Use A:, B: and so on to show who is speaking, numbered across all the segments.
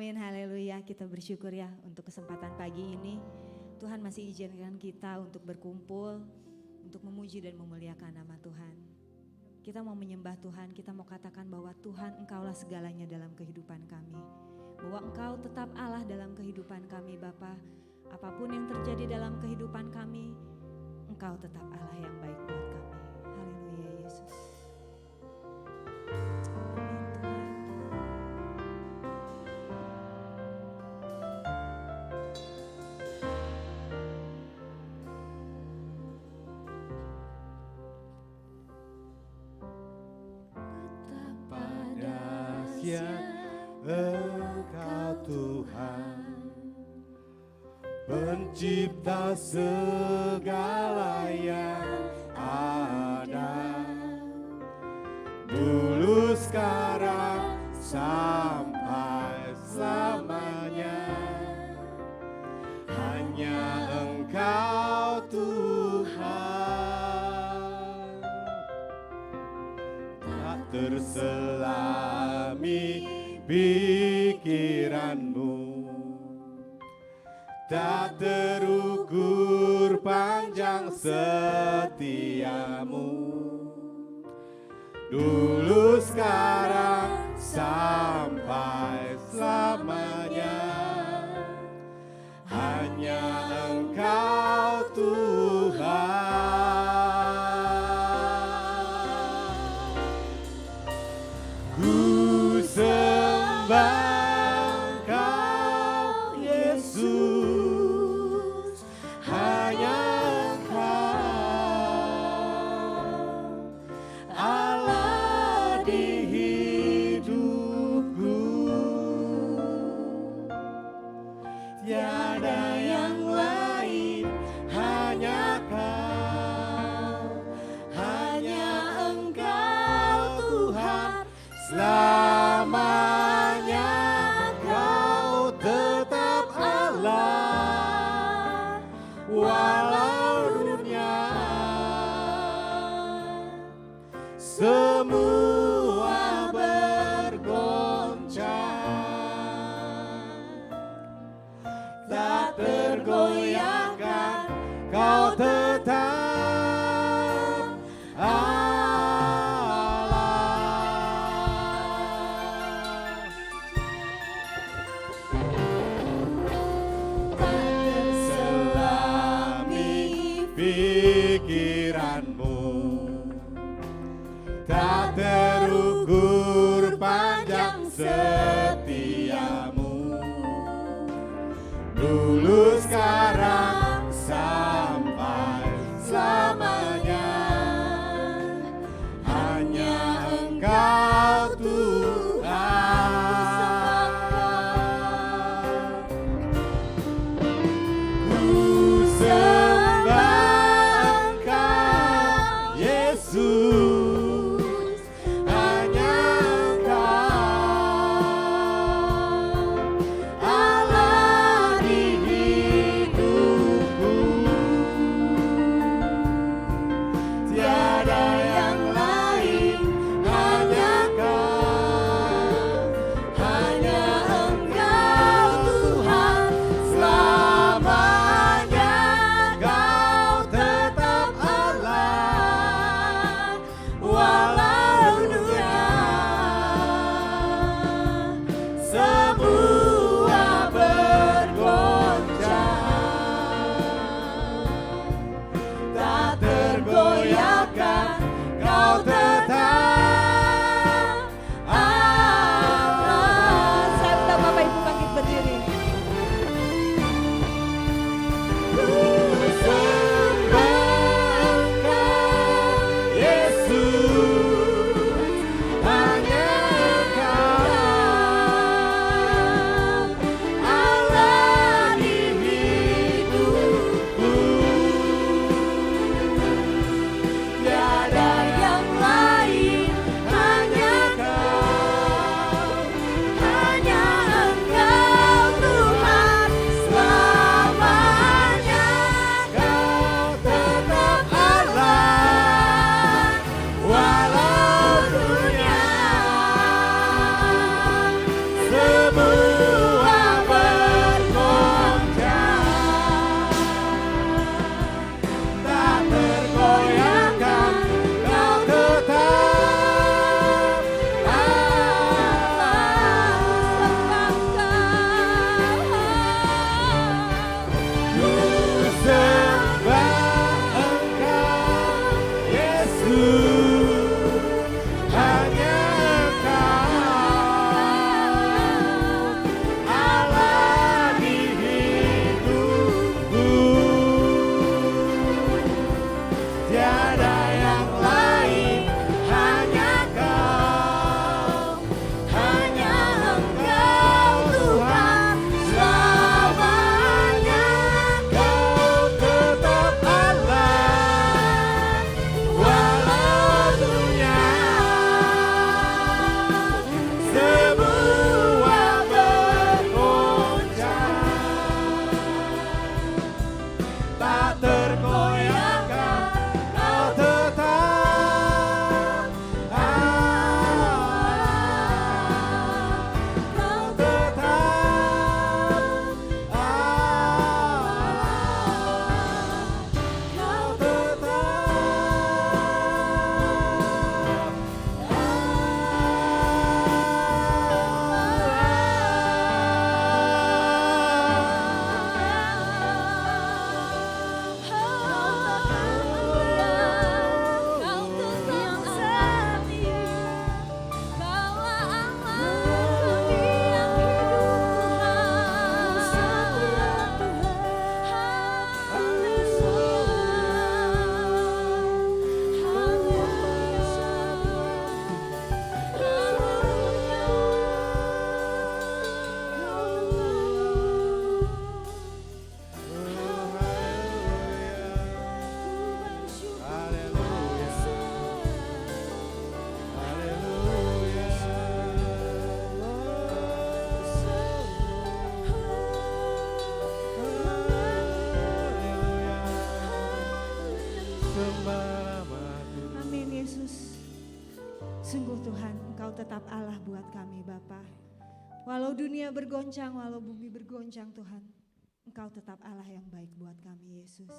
A: Amin, haleluya. Kita bersyukur ya untuk kesempatan pagi ini. Tuhan masih izinkan kita untuk berkumpul, untuk memuji dan memuliakan nama Tuhan. Kita mau menyembah Tuhan, kita mau katakan bahwa Tuhan Engkaulah segalanya dalam kehidupan kami. Bahwa Engkau tetap Allah dalam kehidupan kami Bapa. Apapun yang terjadi dalam kehidupan kami, Engkau tetap Allah yang baik buat kami. Haleluya Yesus.
B: Engkau Tuhan, pencipta segala yang ada, dulu sekarang sampai selamanya. Hanya Engkau Tuhan, tak terselami pikiranmu, tak terukur panjang setiamu, dulu sekarang sampai selamanya. Hanya Engkau Tuhan, ku sembah Engkau Yesus, hanya Engkau Allah di hidupku, tiada yang lain, hanya Kau, hanya Engkau Tuhan. Selamanya Kau tetap Allah, walau dunia semua bergoncang, tak tergoyahkan Kau tetap pikiranmu, tak terukur panjang setiamu, dulu sekarang sampai selamanya. Hanya Engkau Tuhan, ku sembah Yesus, hanya Engkau Allah di
A: Walau dunia bergoncang, walau bumi bergoncang Tuhan, Engkau tetap Allah yang baik buat kami Yesus.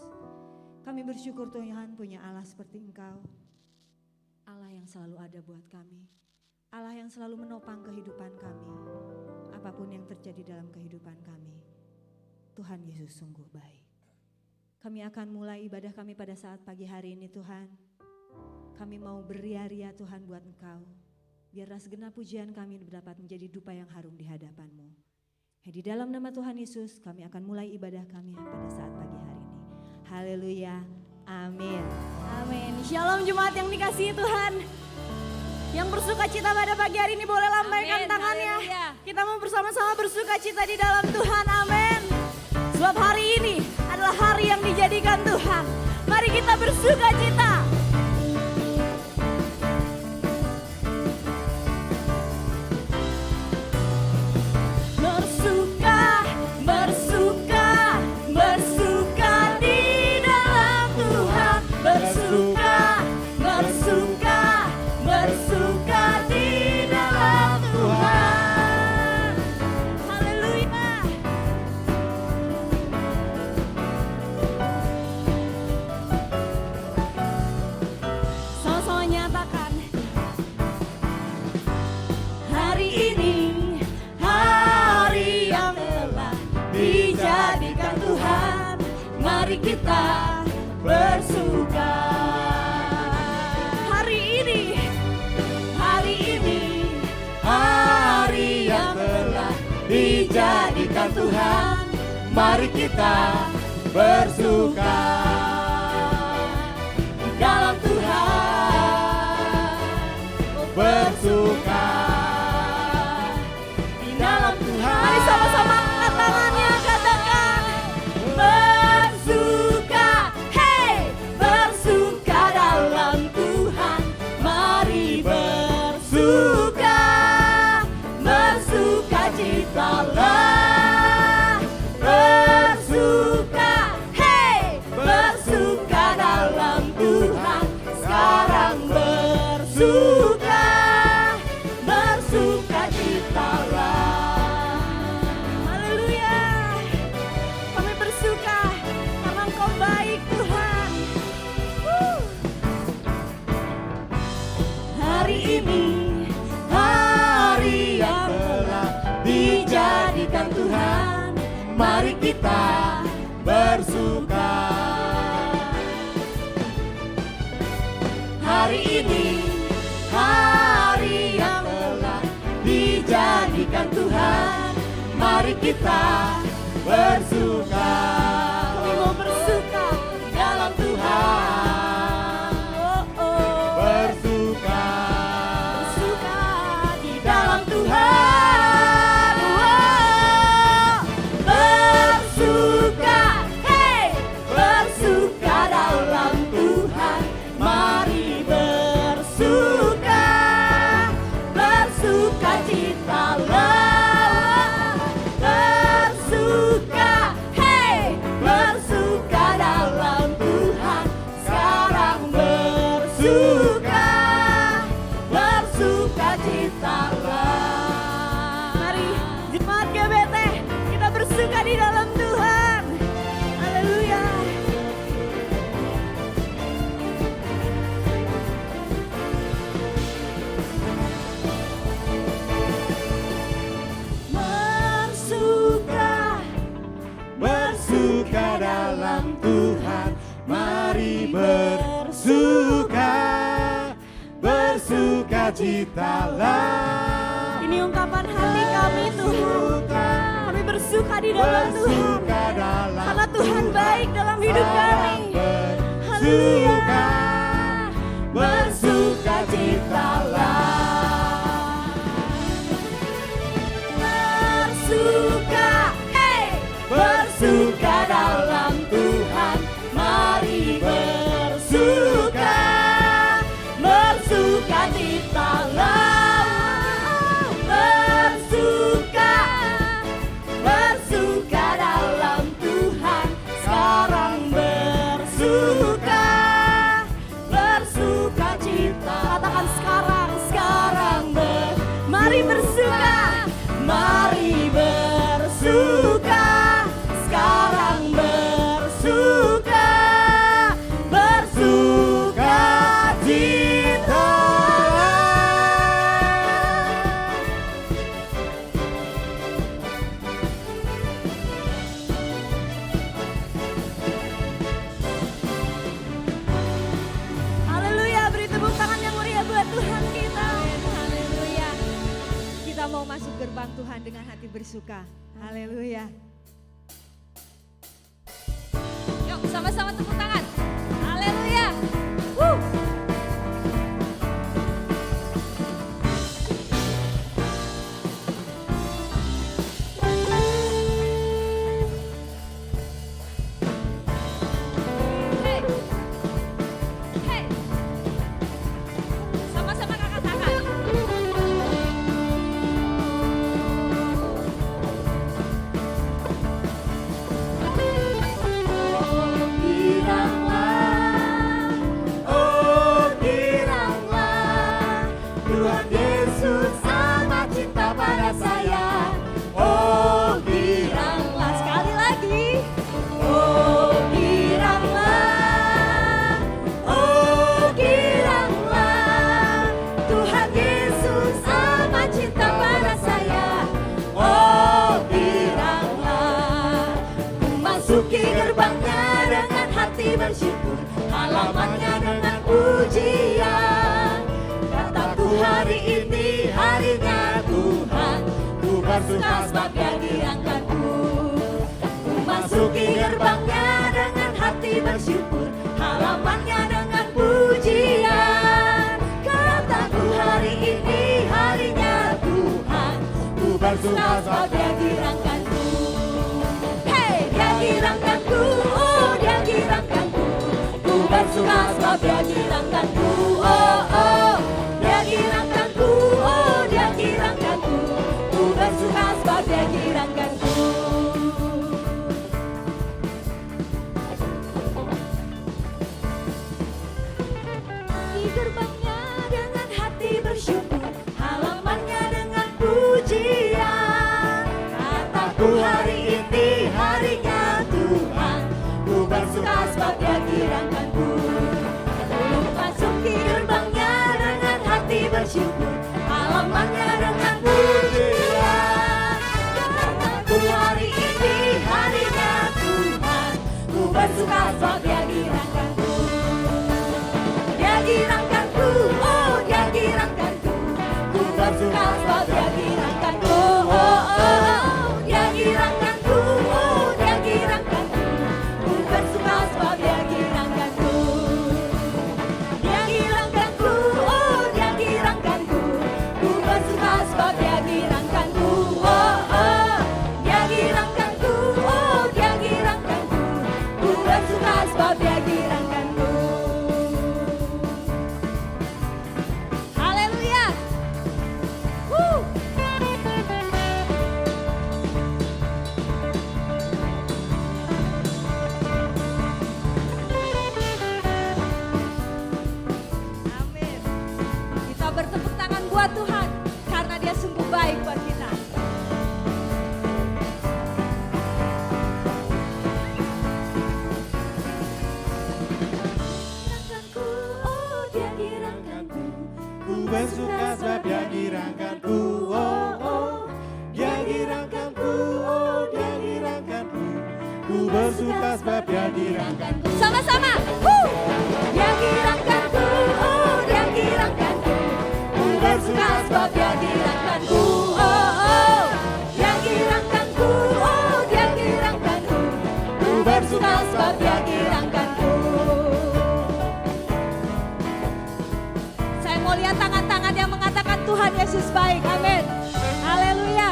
A: Kami bersyukur Tuhan punya Allah seperti Engkau. Allah yang selalu ada buat kami. Allah yang selalu menopang kehidupan kami. Apapun yang terjadi dalam kehidupan kami, Tuhan Yesus sungguh baik. Kami akan mulai ibadah kami pada saat pagi hari ini Tuhan. Kami mau beria-ria Tuhan buat Engkau. Biarlah segenap pujian kami dapat menjadi dupa yang harum di hadapan-Mu. Di dalam nama Tuhan Yesus kami akan mulai ibadah kami pada saat pagi hari ini. Haleluya, amin.
C: Amin. Shalom jemaat yang dikasihi Tuhan. Yang bersuka cita pada pagi hari ini boleh lambaikan tangannya.
B: Haleluya.
C: Kita mau bersama-sama bersuka cita di dalam Tuhan, amin. Sebab hari ini adalah hari yang dijadikan Tuhan. Mari kita bersuka cita. Mari kita bersuka. Hari ini hari yang telah dijadikan Tuhan. Mari kita bersuka dalam Tuhan, bersuka di dalam Tuhan. Mari sama-sama angkat tangannya, katakan bersuka, hey, bersuka dalam Tuhan. Mari bersuka, bersuka citalah, bersuka, hey, bersuka dalam Tuhan. Sekarang bersuka, bersuka citalah. Haleluya. Kami bersuka karena Engkau baik Tuhan. Hari ini hari yang telah dijadikan Tuhan. Mari kita bersuka. Hari ini hari yang telah dijadikan Tuhan. Mari kita bersuka. Kami mau bersuka dalam Tuhan.
B: Bersuka,
C: Bersuka di dalam Tuhan. Bersuka, hey, bersuka dalam Tuhan. Mari bersuka, bersuka citalah. Bersuka, hey, bersuka dalam Tuhan. Sekarang bersuka, bersuka citalah. Mari jemaat GBT kita bersuka di dalam Tuhan. Haleluya. Bersuka,
B: bersuka dalam Tuhan. Mari bersuka, bersuka citalah.
C: ini ungkapan hati kami Tuhan. Kami bersuka di dalam Tuhan.
B: Bersuka dalam
C: Karena Tuhan baik dalam hidup kami.
B: bersuka,
C: Haleluya.
B: bersuka citalah.
C: Bersuka, hey, bersuka dalam Tuhan. Mari bersuka, bersuka citalah. Bersuka, bersuka dalam Tuhan. Sekarang bersuka, bersuka
A: menyembah Tuhan dengan hati bersuka. Haleluya.
C: Yuk sama-sama tepuk tangan. Haleluya. Woo. Hey. Hey. Sama-sama angkat tangan.
B: Tuhan Yesus amat cinta pada saya. Oh
C: Giranglah sekali lagi. Oh giranglah. Oh giranglah. Tuhan Yesus amat cinta pada saya. Oh giranglah. Memasuki gerbangnya dengan hati bersyukur, halamannya dengan pujian. Kataku hari ini harinya Tuhan, ku bersuka sebab Dia dirangkanku. Ku masuki gerbangnya dengan hati bersyukur, halamannya dengan pujian. Kataku hari ini harinya Tuhan, ku bersuka sebab Dia dirangkanku. Hey, Dia dirangkanku, oh Dia dirangkanku. Ku bersuka sebab Dia dirangkanku. Oh oh, Dia dirangkanku, oh Dia dirangkanku. Ku bersuka sebab Dia dirangkanku. Di gerbangnya dengan hati bersyukur, halamannya dengan pujian. Kataku hari ini harinya Tuhan, ku bersuka sebab Dia dirangkanku. Masuki gerbangnya dengan hati bersyukur, halamannya dengan pujian. Kataku hari ini harinya Tuhan, ku bersuka sebab Dia dirangkanku. Dia dirangkanku, oh Dia dirangkanku. Ku bersuka sebab Dia dirangkanku. Oh oh, Dia dirangkanku, oh Dia dirangkanku. Ku bersuka sebab Dia dirangkanku. Dia dirangkanku, oh Dia dirangkanku. Ku bersuka sebab Dia dirangkanku. Oh oh, Dia dirangkanku, oh Dia dirangkanku. Ku bersuka sebab Dia dirangkanku. Haleluya. Woo. Amin. Kita bertepuk tangan buat Tuhan karena Dia sungguh baik buat kita. Dirangkanku, oh Dia dirangkanku.
B: ku bersuka sebab Dia dirangkanku. Oh oh, Dia dirangkanku. Oh Dia dirangkanku. Ku bersuka sebab Dia dirangkanku.
C: Sama-sama. Woo! Dia dirangkanku, oh Dia dirangkanku. Ku bersuka sebab Dia dirangkanku. Oh oh, Dia dirangkanku, oh Dia dirangkanku. Ku bersuka sebab Dia dirangkanku. Saya mau lihat tangan-tangan yang mengatakan Tuhan Yesus baik. Amin. Haleluya.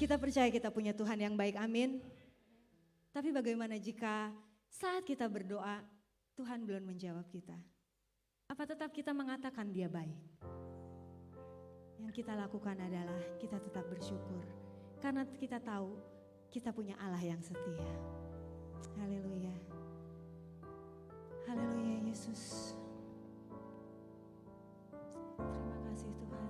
A: Kita percaya kita punya Tuhan yang baik, amin. Tapi bagaimana jika saat kita berdoa, Tuhan belum menjawab kita? Apa tetap kita mengatakan dia baik? Yang kita lakukan adalah kita tetap bersyukur. Karena kita tahu kita punya Allah yang setia. Haleluya. Haleluya Yesus. Terima kasih Tuhan.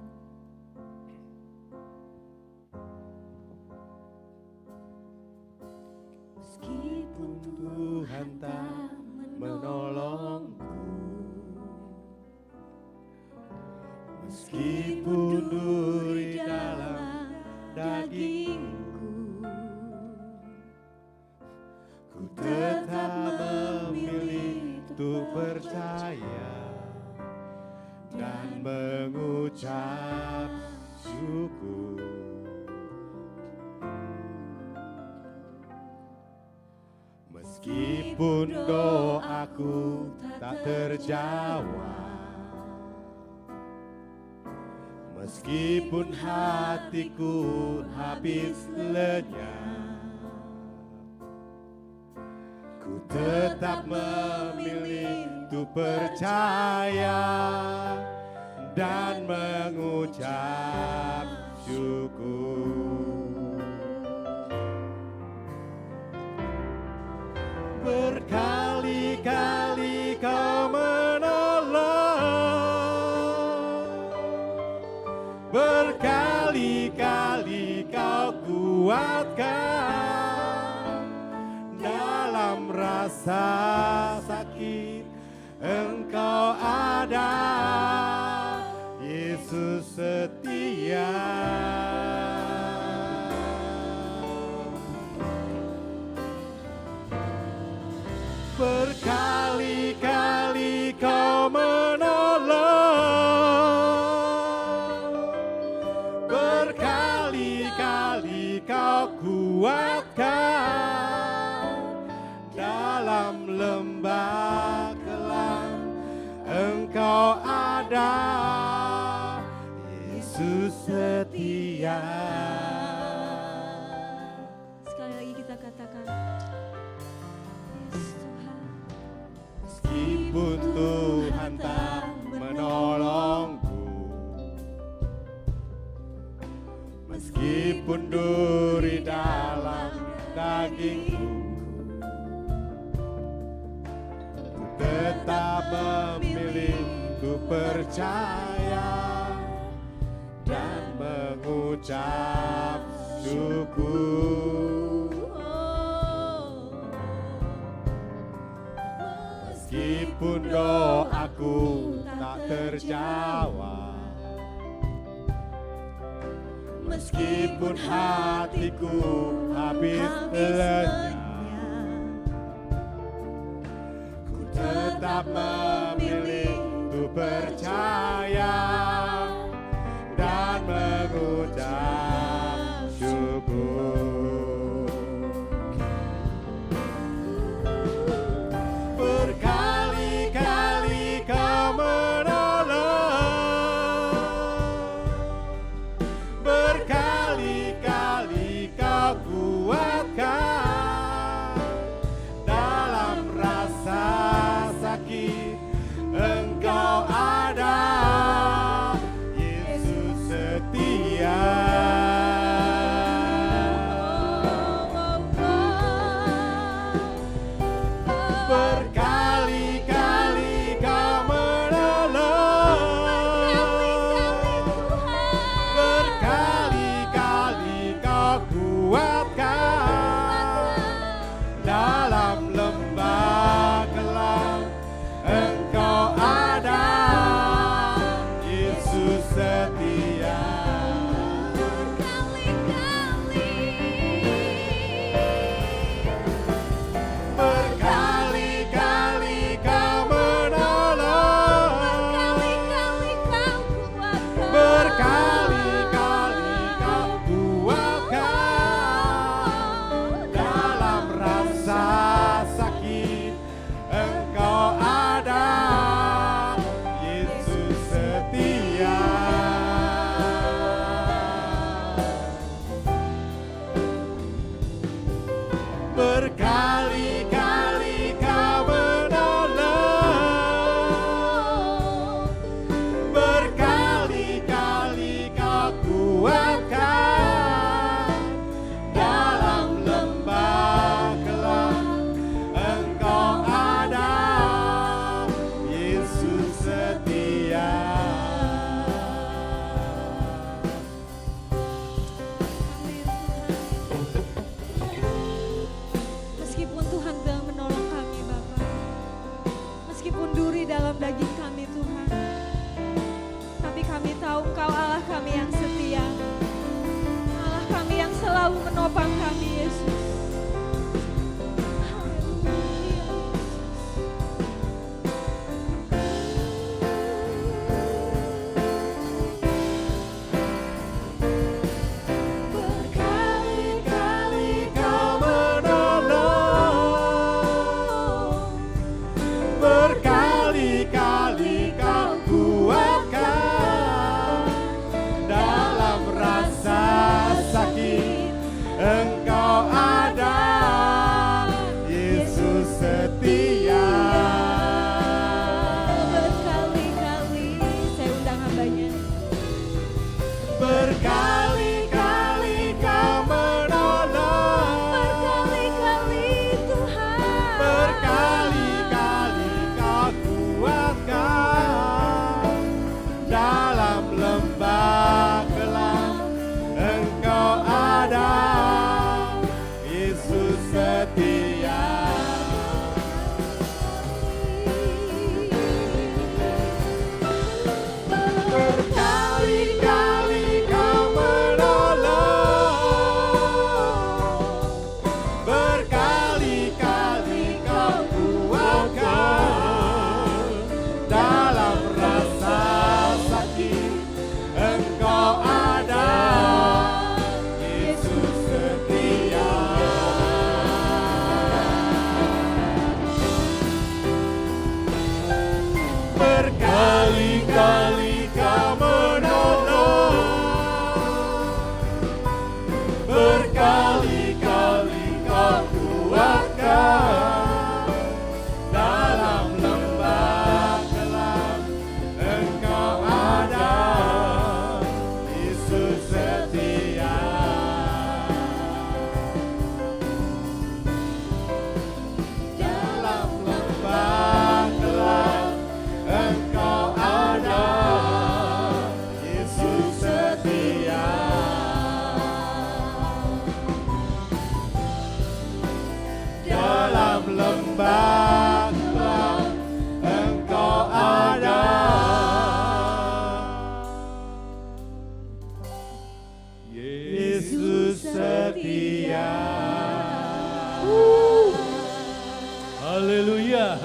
A: Meskipun
B: Tuhan tak menolongku, meskipun duri dalam dagingku, ku tetap memilih untuk percaya dan mengucap syukur. Meskipun doaku tak terjawab, meskipun hatiku habis lenyap, ku tetap memilih untuk percaya dan mengucap syukur. Berkali-kali kau menolong, berkali-kali kau kuatkan. Dalam rasa sakit Engkau ada, Yesus setia. Berkali-kali kau menolong, berkali-kali kau kuatkan. Dalam lembah kelam Engkau ada, Yesus setia.
A: Sekali lagi kita katakan,
B: Meskipun Tuhan tak menolongku, meskipun duri dalam dagingku, ku tetap memilih untuk percaya dan mengucap syukur. Meskipun doaku tak terjawab, meskipun hatiku habis lenyap, ku tetap memilih untuk percaya dan mengucap syukur. Berkali-kali kau menolong, berkali-kali kau kuatkan. Dalam rasa sakit Engkau ada, Yesus setia. Berkali-kali kau menolong, berkali-kali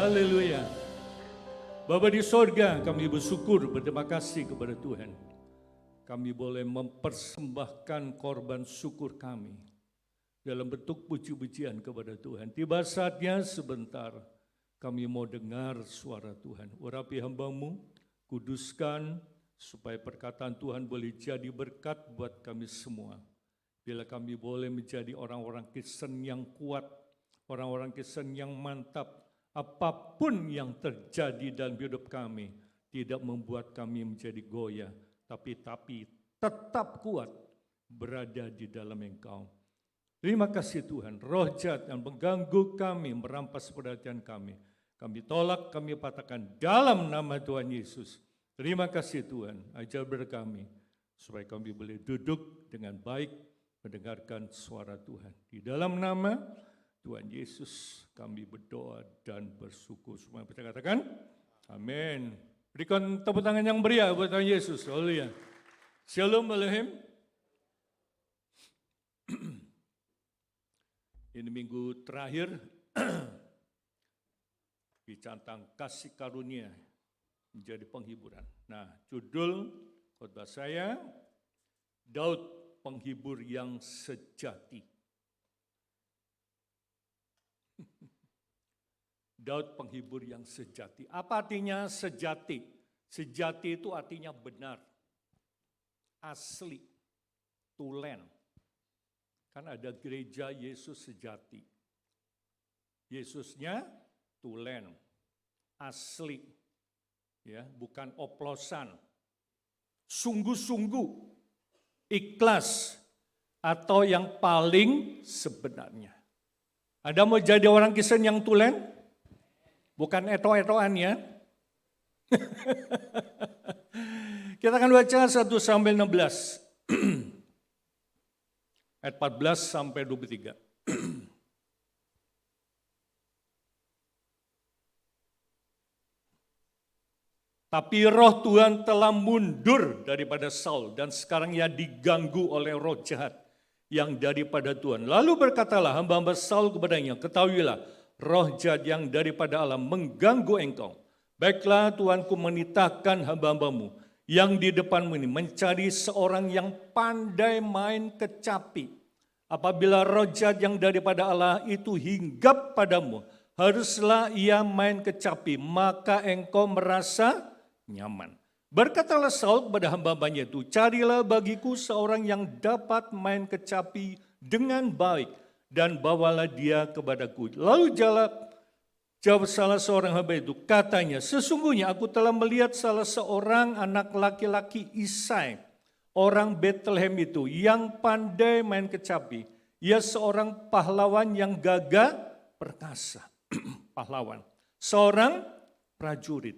D: Haleluya. Bapa di sorga, kami bersyukur, berterima kasih kepada Tuhan. Kami boleh mempersembahkan korban syukur kami dalam bentuk puji-pujian kepada Tuhan. Tiba saatnya sebentar kami mau dengar suara Tuhan. Urapi hamba-Mu, kuduskan supaya perkataan Tuhan boleh jadi berkat buat kami semua. Bila kami boleh menjadi orang-orang Kristen yang kuat, orang-orang Kristen yang mantap, apapun yang terjadi dalam hidup kami tidak membuat kami menjadi goyah, tapi tetap kuat berada di dalam Engkau. Terima kasih Tuhan, roh jahat yang mengganggu kami, merampas perhatian kami. Kami tolak, kami patahkan dalam nama Tuhan Yesus. Terima kasih Tuhan, ajar kami supaya kami boleh duduk dengan baik mendengarkan suara Tuhan. Di dalam nama Tuhan Yesus kami berdoa dan bersyukur. Semua yang katakan amin. Berikan tepuk tangan yang meriah buat Tuhan Yesus. Haleluya. Shalom Aleichem. Ini minggu terakhir dicantang kasih karunia menjadi penghiburan. Nah, judul khotbah saya, Daud penghibur yang sejati. Daud penghibur yang sejati. Apa artinya sejati? Sejati itu artinya benar, asli, tulen. Kan ada gereja Yesus sejati. Yesusnya tulen, asli, ya, bukan oplosan. Sungguh-sungguh, ikhlas, atau yang paling sebenarnya. Ada mau jadi orang Kristen yang tulen? Bukan eto-etoan ya. Kita akan baca 1 Samuel 16. Ayat 14 sampai 23. Tapi roh Tuhan telah mundur daripada Saul dan sekarang ia diganggu oleh roh jahat yang daripada Tuhan. Lalu berkatalah hamba-hamba Saul kepadanya, ketahuilah roh jahat yang daripada Allah mengganggu engkau. Baiklah Tuanku menitahkan hamba-hambamu yang di depanmu ini mencari seorang yang pandai main kecapi. Apabila roh jahat yang daripada Allah itu hinggap padamu, haruslah ia main kecapi, maka engkau merasa nyaman. Berkatalah Saul kepada hamba-hambanya itu, carilah bagiku seorang yang dapat main kecapi dengan baik, dan bawalah dia kepadaku. Lalu jawab salah seorang hamba itu, katanya, sesungguhnya aku telah melihat salah seorang anak laki-laki Isai, orang Bethlehem itu, yang pandai main kecapi. Ia seorang pahlawan yang gagah perkasa. Pahlawan. Seorang prajurit.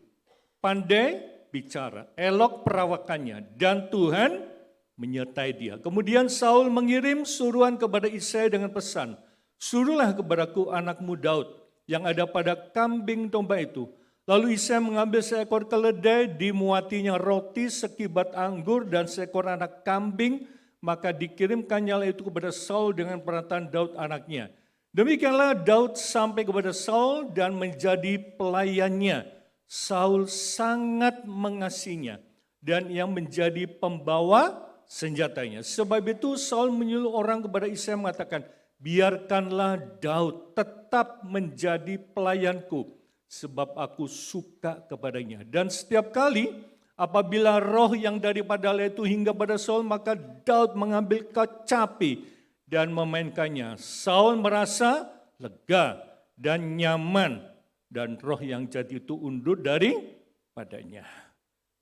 D: Pandai bicara, elok perawakannya, dan Tuhan menyertai dia. Kemudian Saul mengirim suruhan kepada Isai dengan pesan, suruhlah kepadaku anakmu Daud yang ada pada kambing domba itu. Lalu Isai mengambil seekor keledai, dimuatinya roti, sekibat anggur, dan seekor anak kambing, maka dikirimkannya itu kepada Saul dengan perantara Daud anaknya. Demikianlah Daud sampai kepada Saul dan menjadi pelayannya. Saul sangat mengasihinya dan yang menjadi pembawa senjatanya. Sebab itu Saul menyuruh orang kepada Isai mengatakan, biarkanlah Daud tetap menjadi pelayanku, sebab aku suka kepadanya. Dan setiap kali apabila roh yang daripada Allah itu hingga pada Saul, maka Daud mengambil kecapi dan memainkannya. Saul merasa lega dan nyaman, dan roh yang jadi itu undur daripadanya.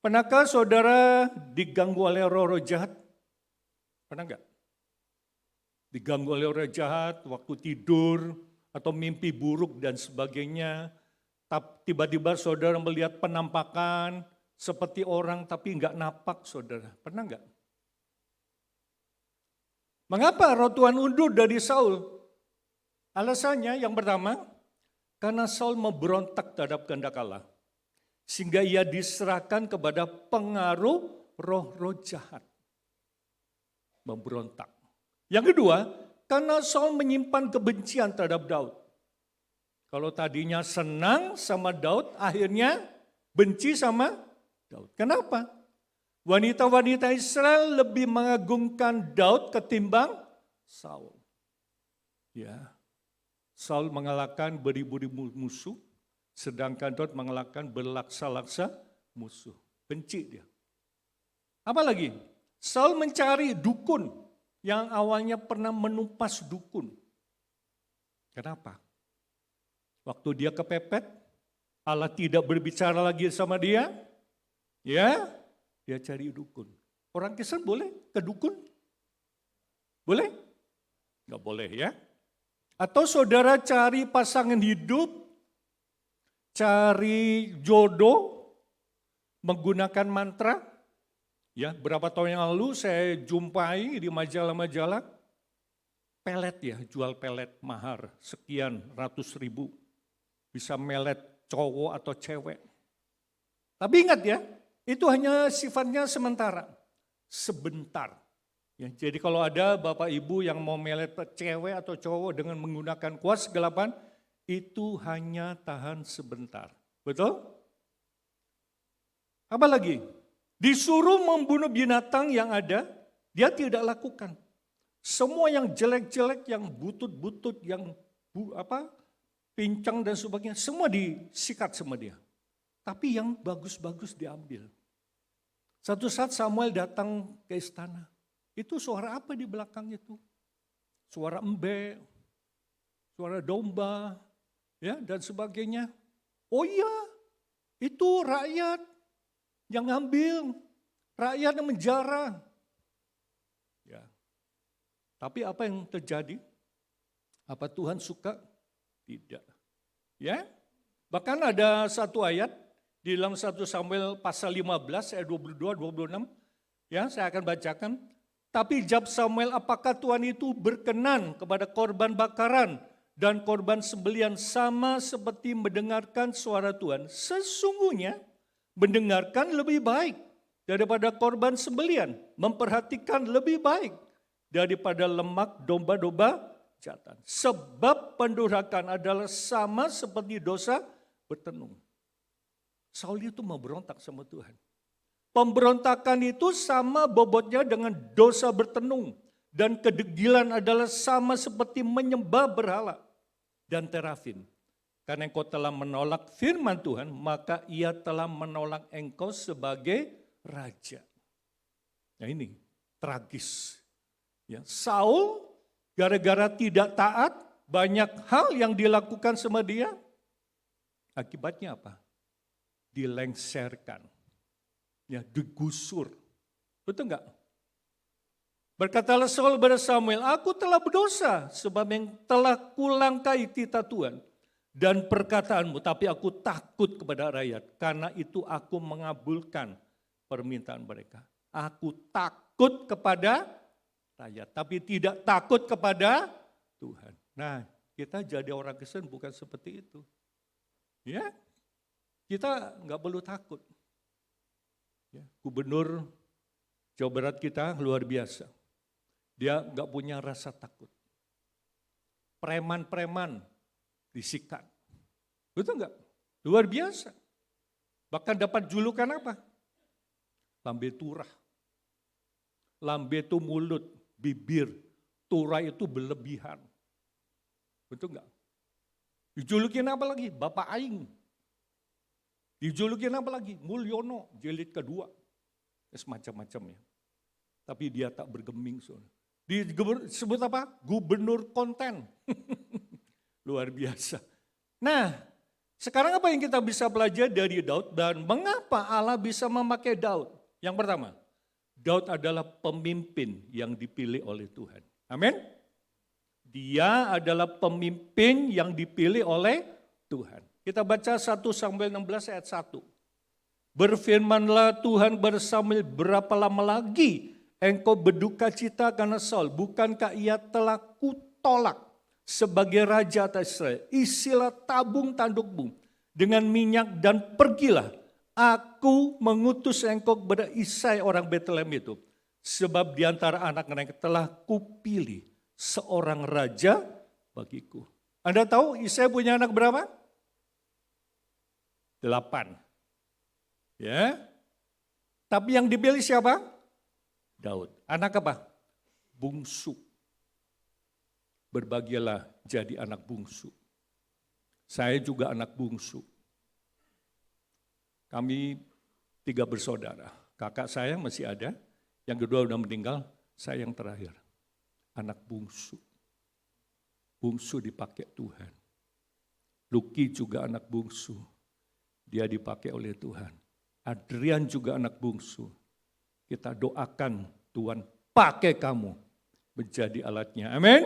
D: Pernahkah saudara diganggu oleh roh-roh jahat? Pernah enggak? Diganggu oleh roh jahat waktu tidur atau mimpi buruk dan sebagainya. Tiba-tiba saudara melihat penampakan seperti orang tapi enggak napak saudara. Pernah enggak? Mengapa roh Tuhan undur dari Saul? Alasannya yang pertama, karena Saul memberontak terhadap kehendak Allah. Sehingga ia diserahkan kepada pengaruh roh-roh jahat. Memberontak. Yang kedua, karena Saul menyimpan kebencian terhadap Daud. Kalau tadinya senang sama Daud, akhirnya benci sama Daud. Kenapa? Wanita-wanita Israel lebih mengagungkan Daud ketimbang Saul. Ya, Saul mengalahkan beribu-ribu musuh, sedangkan Daud mengalahkan berlaksa-laksa musuh. Benci dia. Apalagi, Saul mencari dukun yang awalnya pernah menumpas dukun. Kenapa? Waktu dia kepepet, Allah tidak berbicara lagi sama dia, ya, dia cari dukun. Orang Kristen boleh ke dukun? Boleh? Enggak boleh ya. Atau saudara cari pasangan hidup, cari jodoh, menggunakan mantra. Ya, berapa tahun yang lalu saya jumpai di majalah-majalah, pelet ya, jual pelet mahar, sekian ratus ribu. Bisa melet cowok atau cewek. Tapi ingat ya, itu hanya sifatnya sementara, sebentar. Ya, jadi kalau ada bapak ibu yang mau melet cewek atau cowok dengan menggunakan kuas kegelapan, itu hanya tahan sebentar. Betul? Apa lagi? Disuruh membunuh binatang yang ada, dia tidak lakukan. Semua yang jelek-jelek, yang butut-butut, yang pincang dan sebagainya, semua disikat sama dia. Tapi yang bagus-bagus diambil. Satu saat Samuel datang ke istana. Itu suara apa di belakang itu? Suara embe, suara domba, ya dan sebagainya. Oh iya, itu rakyat yang ngambil, rakyat yang menjara. Ya. Tapi apa yang terjadi? Apa Tuhan suka? Tidak. Ya. Bahkan ada satu ayat di dalam 1 Samuel pasal 15 ayat 22-26. Ya, saya akan bacakan. Tapi jawab Samuel, apakah Tuhan itu berkenan kepada korban bakaran dan korban sembelihan sama seperti mendengarkan suara Tuhan? Sesungguhnya mendengarkan lebih baik daripada korban sembelihan, memperhatikan lebih baik daripada lemak domba-domba jantan. Sebab pendurhakaan adalah sama seperti dosa bertenung. Saul itu memberontak sama Tuhan. Pemberontakan itu sama bobotnya dengan dosa bertenung. Dan kedegilan adalah sama seperti menyembah berhala dan terafim. Karena engkau telah menolak firman Tuhan, maka ia telah menolak engkau sebagai raja. Nah ini tragis. Ya, Saul gara-gara tidak taat, banyak hal yang dilakukan sama dia. Akibatnya apa? Dilengserkan. Ya, digusur. Betul enggak? Berkatalah Saul kepada Samuel, aku telah berdosa sebab yang telah kulangkai titah Tuhan dan perkataanmu, tapi aku takut kepada rakyat, karena itu aku mengabulkan permintaan mereka. Aku takut kepada rakyat, tapi tidak takut kepada Tuhan. Nah, kita jadi orang Kristen bukan seperti itu. Ya, kita nggak perlu takut. Ya, Gubernur Jawa Barat kita luar biasa. Dia nggak punya rasa takut. Preman-preman disikat. Betul nggak? Luar biasa. Bahkan dapat julukan apa? Lambe turah. Lambe itu mulut, bibir. Turah itu berlebihan. Betul nggak? Dijulukin apa lagi? Bapak Aing. Dijulukin apa lagi? Mulyono, jilid kedua. Semacam-macam ya. Tapi dia tak bergeming. Disebut apa? Gubernur konten. Luar biasa. Nah, sekarang apa yang kita bisa belajar dari Daud dan mengapa Allah bisa memakai Daud? Yang pertama, Daud adalah pemimpin yang dipilih oleh Tuhan. Amin. Dia adalah pemimpin yang dipilih oleh Tuhan. Kita baca 1 Samuel 16 ayat 1. Berfirmanlah Tuhan bersama, berapa lama lagi engkau berduka cita karena Saul? Bukankah ia telah kutolak sebagai raja atas Israel? Isilah tabung tandukmu dengan minyak dan pergilah. Aku mengutus engkau kepada Isai orang Betlehem itu. Sebab di antara anak-anak telah kupilih seorang raja bagiku. Anda tahu Isai punya anak berapa? 8. Ya. Tapi yang dipilih siapa? Daud. Anak apa? Bungsu. Berbahagialah jadi anak bungsu. Saya juga anak bungsu. Kami 3 bersaudara. Kakak saya masih ada, yang kedua udah meninggal, saya yang terakhir. Anak bungsu. Bungsu dipakai Tuhan. Luki juga anak bungsu. Dia dipakai oleh Tuhan. Adrian juga anak bungsu. Kita doakan Tuhan pakai kamu menjadi alatnya. Amin.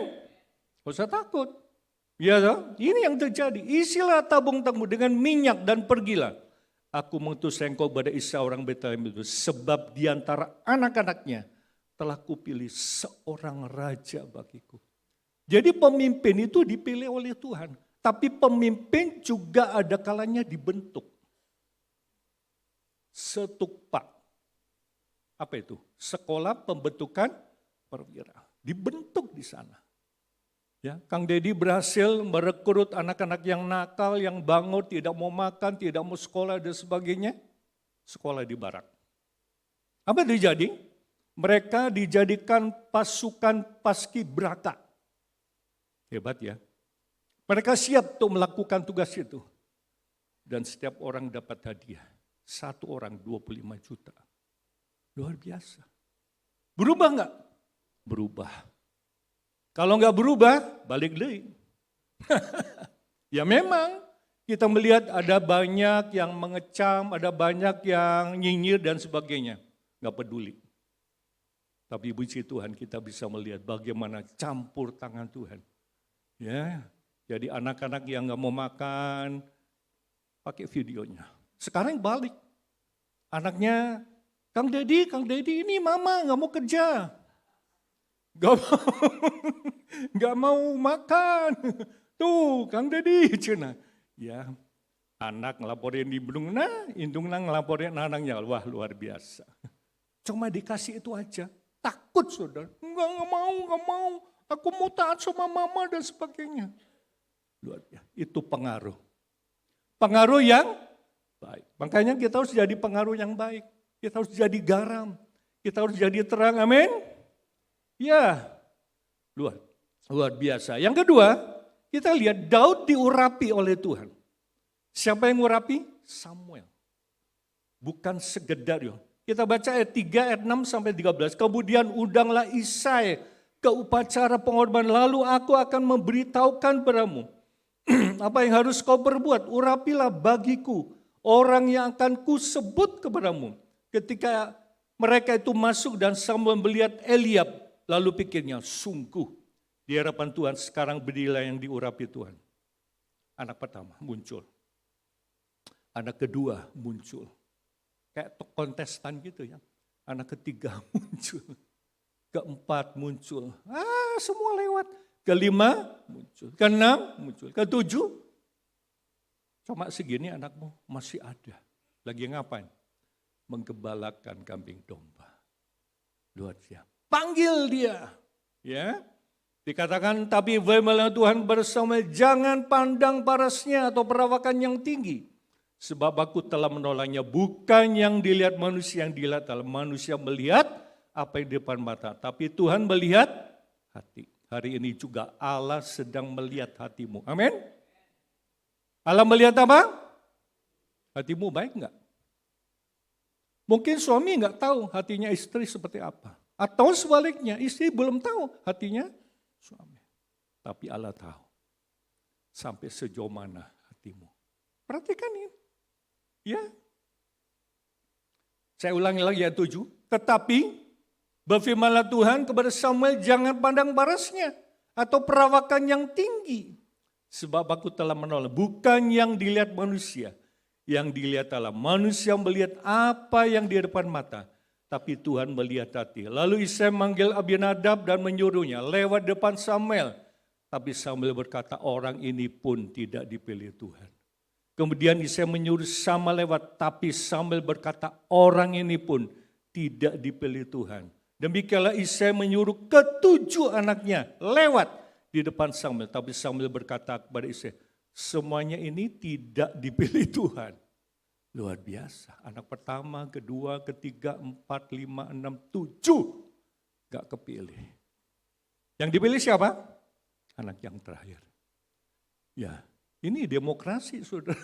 D: Gak usah takut. Ya, ini yang terjadi. Isilah tabung-tabung dengan minyak dan pergilah. Aku mengutus engkau pada Isa orang Betlehem itu. Sebab di antara anak-anaknya telah kupilih seorang raja bagiku. Jadi pemimpin itu dipilih oleh Tuhan. Tapi pemimpin juga ada kalanya dibentuk. Setukpak. Apa itu? Sekolah pembentukan perwira. Dibentuk di sana. Ya, Kang Dedi berhasil merekrut anak-anak yang nakal, yang bangun, tidak mau makan, tidak mau sekolah dan sebagainya. Sekolah di barak. Apa yang terjadi? Mereka dijadikan pasukan paskibraka. Hebat ya. Mereka siap untuk melakukan tugas itu. Dan setiap orang dapat hadiah. 1 orang 25 juta. Luar biasa. Berubah enggak? Berubah. Kalau enggak berubah, balik lagi. Ya memang kita melihat ada banyak yang mengecam, ada banyak yang nyinyir dan sebagainya. Enggak peduli. Tapi puji Tuhan kita bisa melihat bagaimana campur tangan Tuhan. Ya, jadi anak-anak yang enggak mau makan, pakai videonya. Sekarang balik. Anaknya, Kang Dedi ini mama enggak mau kerja. Gak mau makan. Tuh Kang Dedi cina. Ya, anak ngelaporin di Bendung indungna ngelaporin anaknya. Wah luar biasa. Cuma dikasih itu aja. Takut saudara. Enggak mau. Aku mau taat sama mama dan sebagainya. Luar biasa. Itu pengaruh. Pengaruh yang baik. Makanya kita harus jadi pengaruh yang baik. Kita harus jadi garam. Kita harus jadi terang. Amin. Ya, luar biasa. Yang kedua, kita lihat Daud diurapi oleh Tuhan. Siapa yang mengurapi? Samuel. Bukan sekedar. Kita baca ayat 3, ayat 6 sampai 13. Kemudian undanglah Isai ke upacara pengorbanan. Lalu aku akan memberitahukan padamu apa yang harus kau perbuat. Urapilah bagiku orang yang akan kusebut kepadamu. Ketika mereka itu masuk dan Samuel melihat Eliab. Lalu pikirnya, sungguh di hadapan Tuhan sekarang berdirilah yang diurapi Tuhan. Anak pertama muncul. Anak kedua muncul. Kayak kontestan gitu ya. Anak ketiga muncul. Keempat muncul. Semua lewat. Kelima muncul. Keenam muncul. Ketujuh. Cuma segini anakmu masih ada. Lagi ngapain? Menggembalakan kambing domba. Luar biasa. Panggil dia, ya. Dikatakan tapi firman Tuhan bersama, jangan pandang parasnya atau perawakan yang tinggi. Sebab aku telah menolaknya, bukan yang dilihat manusia, yang dilihat adalah manusia melihat apa yang di depan mata. Tapi Tuhan melihat hati. Hari ini juga Allah sedang melihat hatimu. Amin. Allah melihat apa? Hatimu baik enggak? Mungkin suami enggak tahu hatinya istri seperti apa. Atau sebaliknya, istri belum tahu hatinya suami. Tapi Allah tahu. Sampai sejauh mana hatimu. Perhatikan ini. Ya. Saya ulangi lagi ayat 7. Tetapi berfirmanlah Tuhan kepada Samuel, jangan pandang parasnya atau perawakan yang tinggi. Sebab aku telah menolak. Bukan yang dilihat manusia. Yang dilihat adalah manusia melihat apa yang di depan mata. Tapi Tuhan melihat hati. Lalu Isai manggil Abinadab dan menyuruhnya lewat depan Samuel. Tapi Samuel berkata, orang ini pun tidak dipilih Tuhan. Kemudian Isai menyuruh sama lewat, tapi Samuel berkata, orang ini pun tidak dipilih Tuhan. Demikianlah Isai menyuruh 7 anaknya lewat. di depan Samuel. Tapi Samuel berkata kepada Isai, semuanya ini tidak dipilih Tuhan. Luar biasa. Anak pertama, kedua, ketiga, 4, 5, 6, 7. Gak kepilih. Yang dipilih siapa? Anak yang terakhir. Ya, ini demokrasi, saudara.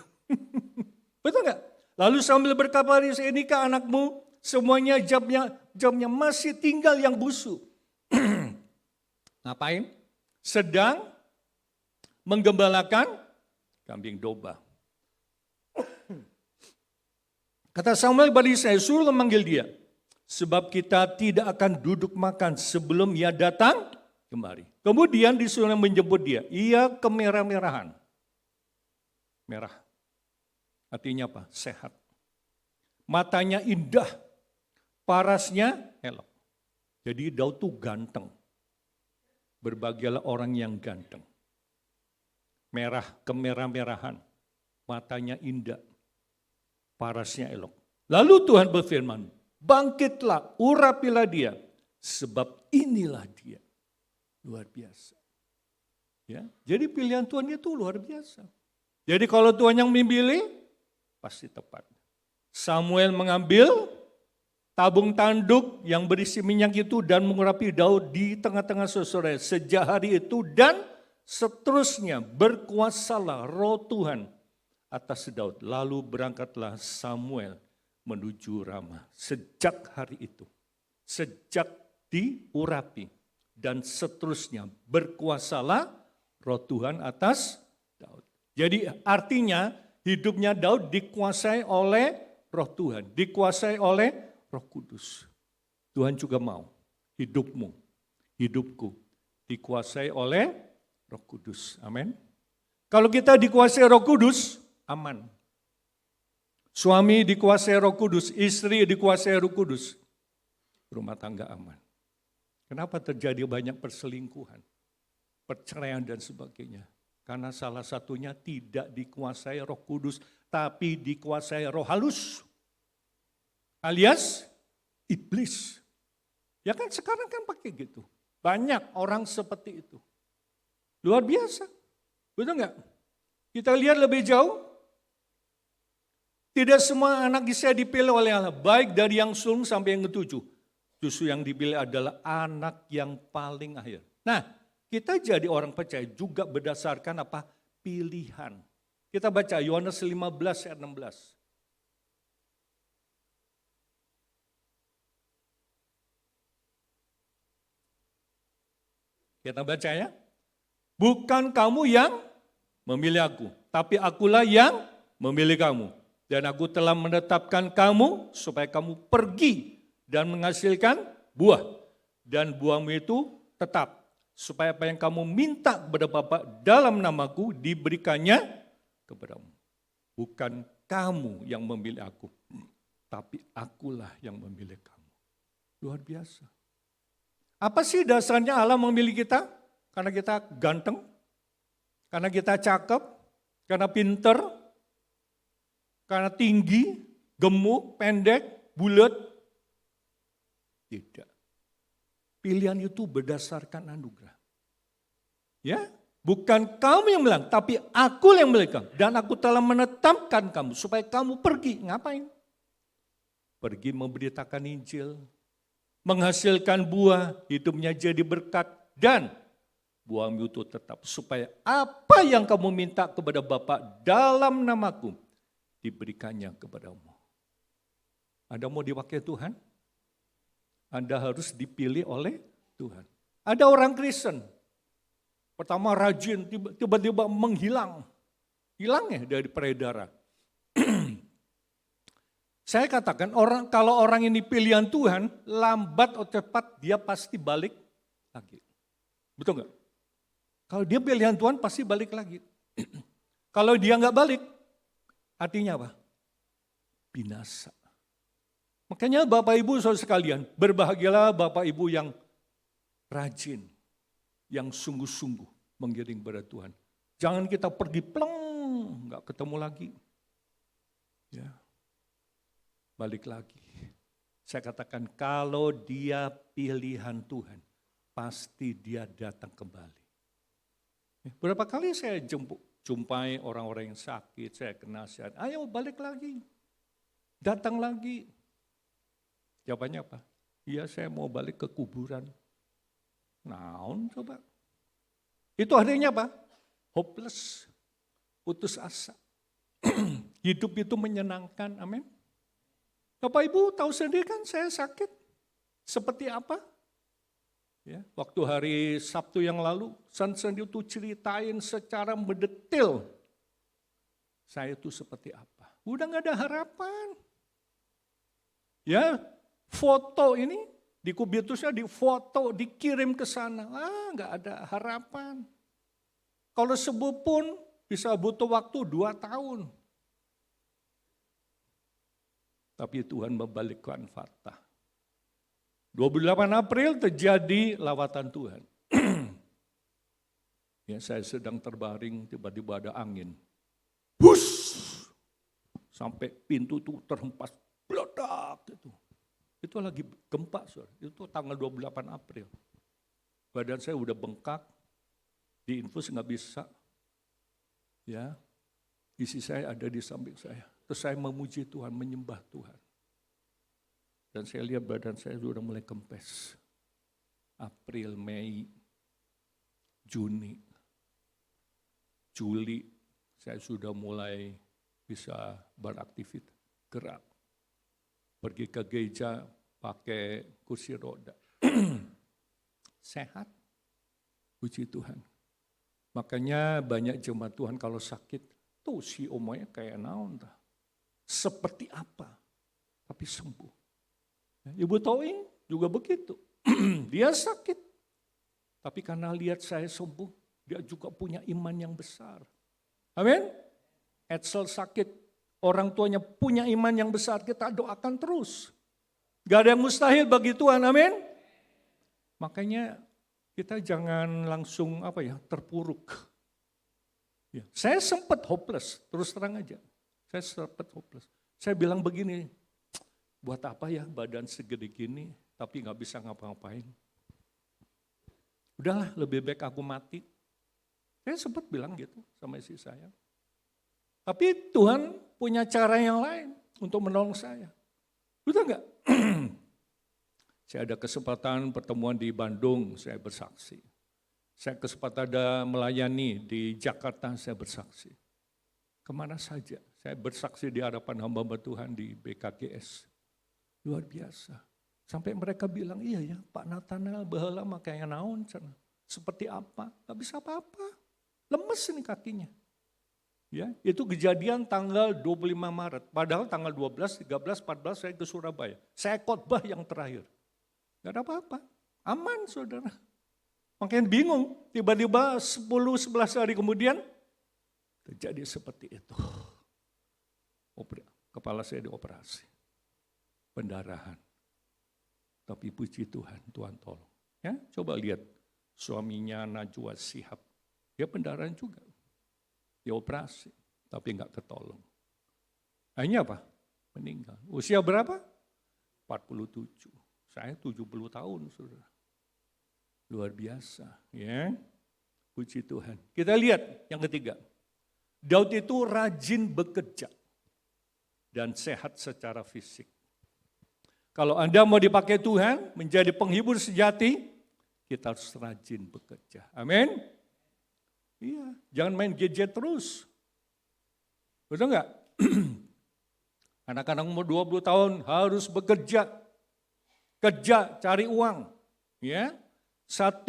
D: Betul nggak? Lalu Samuel berkata, inikah anakmu? Semuanya jamnya masih tinggal yang busuk. Ngapain? Sedang menggembalakan kambing domba. Kata Samuel kepada Isai, suruh memanggil dia. Sebab kita tidak akan duduk makan sebelum ia datang kemari. Kemudian disuruh menjemput dia. Ia kemerah-merahan. Merah. Artinya apa? Sehat. Matanya indah. Parasnya elok. Jadi Daud tuh ganteng. Berbahagialah orang yang ganteng. Merah, kemerah-merahan. Matanya indah. Parasnya elok. Lalu Tuhan berfirman, bangkitlah, urapilah dia, sebab inilah dia. Luar biasa. Ya, jadi pilihan Tuhan itu luar biasa. Jadi kalau Tuhan yang memilih, pasti tepat. Samuel mengambil tabung tanduk yang berisi minyak itu dan mengurapi Daud di tengah-tengah saudara. Sejak hari itu dan seterusnya berkuasalah roh Tuhan atas Daud. Lalu berangkatlah Samuel menuju Rama. Sejak hari itu, sejak diurapi dan seterusnya berkuasalah roh Tuhan atas Daud. Jadi artinya hidupnya Daud dikuasai oleh roh Tuhan, dikuasai oleh Roh Kudus. Tuhan juga mau hidupmu, hidupku dikuasai oleh Roh Kudus. Amin. Kalau kita dikuasai Roh Kudus, aman. Suami dikuasai Roh Kudus, istri dikuasai Roh Kudus, rumah tangga aman. Kenapa terjadi banyak perselingkuhan, perceraian dan sebagainya? Karena salah satunya tidak dikuasai Roh Kudus, tapi dikuasai roh halus. Alias iblis. Ya kan sekarang kan pakai gitu. Banyak orang seperti itu. Luar biasa. Betul nggak? Kita lihat lebih jauh. Tidak semua anak Yesaya dipilih oleh Allah. Baik dari yang sulung sampai yang ketujuh. Justru yang dipilih adalah anak yang paling akhir. Nah, kita jadi orang percaya juga berdasarkan apa? Pilihan. Kita baca Yohanes 15 ayat 16. Kita baca ya. Bukan kamu yang memilih aku, tapi akulah yang memilih kamu. Dan aku telah menetapkan kamu supaya kamu pergi dan menghasilkan buah. Dan buahmu itu tetap. Supaya apa yang kamu minta kepada Bapa dalam namaku diberikannya kepadamu. Bukan kamu yang memilih aku, tapi akulah yang memilih kamu. Luar biasa. Apa sih dasarnya Allah memilih kita? Karena kita ganteng, karena kita cakep, karena pinter, karena tinggi, gemuk, pendek, bulat. Tidak. Pilihan itu berdasarkan anugerah. Ya, bukan kamu yang bilang, tapi aku yang memilih kamu. Dan aku telah menetapkan kamu supaya kamu pergi. Ngapain? Pergi memberitakan Injil, menghasilkan buah, hidupnya jadi berkat, dan buahmu itu tetap. Supaya apa yang kamu minta kepada Bapa dalam namaku, diberikannya kepadamu. Anda mau dipakai Tuhan? Anda harus dipilih oleh Tuhan. Ada orang Kristen, pertama rajin, tiba-tiba menghilang. Hilang ya dari peredaran. Saya katakan kalau orang ini pilihan Tuhan, lambat atau cepat dia pasti balik lagi. Betul nggak? Kalau dia pilihan Tuhan pasti balik lagi. Kalau dia nggak balik, artinya apa? Binasa. Makanya Bapak Ibu saudara sekalian, berbahagialah Bapak Ibu yang rajin, yang sungguh-sungguh mengiring kepada Tuhan. Jangan kita pergi pleng, nggak ketemu lagi. Ya. Balik lagi. Saya katakan kalau dia pilihan Tuhan, pasti dia datang kembali. Berapa kali saya jumpai orang-orang yang sakit, saya nasihat, ayo balik lagi, datang lagi. Jawabannya apa? Iya, saya mau balik ke kuburan. Naon coba? Itu artinya apa? Hopeless, putus asa. Hidup itu menyenangkan, amin. Bapak Ibu tahu sendiri kan saya sakit. Seperti apa? Ya, waktu hari Sabtu yang lalu, Sansan itu ceritain secara mendetail. Saya itu seperti apa? Udah gak ada harapan. Ya, foto ini di kubitusnya difoto, dikirim ke sana. Gak ada harapan. Kalau sembuh pun bisa butuh waktu 2 tahun. Tapi Tuhan membalikkan fakta. 28 April terjadi lawatan Tuhan. Ya, saya sedang terbaring, tiba-tiba ada angin. Bus! Sampai pintu itu terhempas, meledak gitu. Itu lagi gempa, saudara. Itu tanggal 28 April. Badan saya udah bengkak, diinfus nggak bisa. Ya, isi saya ada di samping saya. Terus saya memuji Tuhan, menyembah Tuhan. Dan saya lihat badan saya sudah mulai kempes. April, Mei, Juni, Juli, saya sudah mulai bisa beraktivitas, gerak. Pergi ke gereja pakai kursi roda. Sehat, puji Tuhan. Makanya banyak jemaat Tuhan kalau sakit, tuh si omanya kayak naon dah. Seperti apa, tapi sembuh. Ibu Toing juga begitu. Dia sakit. Tapi karena lihat saya sembuh, dia juga punya iman yang besar. Amin. Edsel sakit, orang tuanya punya iman yang besar, kita doakan terus. Gak ada yang mustahil bagi Tuhan, amin. Makanya kita jangan langsung terpuruk. Ya, saya sempat hopeless, terus terang aja. Saya sempat hopeless. Saya bilang begini, buat apa ya badan segede gini, tapi gak bisa ngapa-ngapain. Udahlah, lebih baik aku mati. Saya sempat bilang gitu sama istri saya. Tapi Tuhan punya cara yang lain untuk menolong saya. Betul enggak? Saya ada kesempatan pertemuan di Bandung, saya bersaksi. Saya kesempatan ada melayani di Jakarta, saya bersaksi. Kemana saja, saya bersaksi di hadapan hamba Tuhan di BKGS. Luar biasa. Sampai mereka bilang, iya ya Pak Nathanael baheula makanya naon cenah. Seperti apa? Gak bisa apa-apa. Lemes ini kakinya. Ya, itu kejadian tanggal 25 Maret. Padahal tanggal 12, 13, 14 saya ke Surabaya. Saya khotbah yang terakhir. Gak ada apa-apa. Aman saudara. Makanya bingung. Tiba-tiba 10-11 hari kemudian terjadi seperti itu. Kepala saya dioperasi. Pendarahan. Tapi puji Tuhan, Tuhan tolong. Ya, coba lihat suaminya Najwa Shihab. Dia pendarahan juga. Dia operasi, tapi enggak ketolong. Akhirnya apa? Meninggal. Usia berapa? 47. Saya 70 tahun, saudara. Luar biasa, ya. Puji Tuhan. Kita lihat yang ketiga. Daud itu rajin bekerja dan sehat secara fisik. Kalau Anda mau dipakai Tuhan menjadi penghibur sejati, kita harus rajin bekerja. Amin. Iya, jangan main gadget terus. Betul enggak? Anak-anak umur 20 tahun harus bekerja. Kerja, cari uang. Ya. 1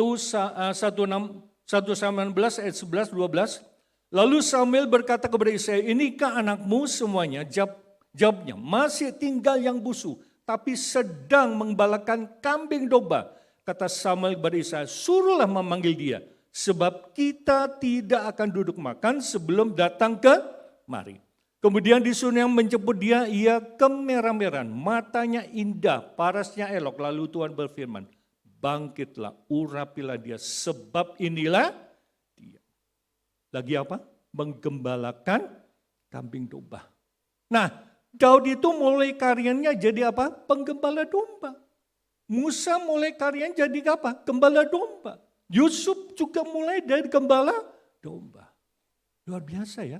D: Samuel 11 ayat 11, 12. Lalu Samuel berkata kepada Isai, inikah anakmu semuanya? Jawabnya, masih tinggal yang busuk, tapi sedang mengembalakan kambing domba. Kata Samuel kepada Isai, suruhlah memanggil dia. Sebab kita tidak akan duduk makan sebelum datang ke mari. Kemudian disuruh yang menjemput dia, ia kemerah-merahan, matanya indah, parasnya elok. Lalu Tuhan berfirman, bangkitlah, urapilah dia, sebab inilah dia. Lagi apa? Menggembalakan kambing domba. Nah, Daud itu mulai karyanya jadi apa? Penggembala domba. Musa mulai karyanya jadi apa? Gembala domba. Yusuf juga mulai dari gembala domba. Luar biasa ya.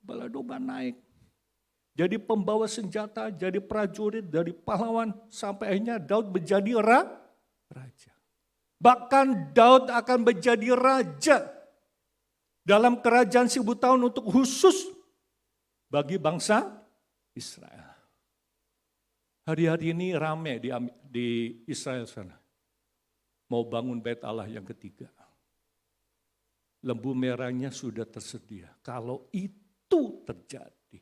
D: Kepala domba naik. Jadi pembawa senjata, jadi prajurit, dari pahlawan. Sampai akhirnya Daud menjadi raja. Bahkan Daud akan menjadi raja dalam kerajaan 1000 tahun untuk khusus bagi bangsa Israel. Hari-hari ini ramai di Israel sana. Mau bangun bait Allah yang ketiga. Lembu merahnya sudah tersedia. Kalau itu terjadi,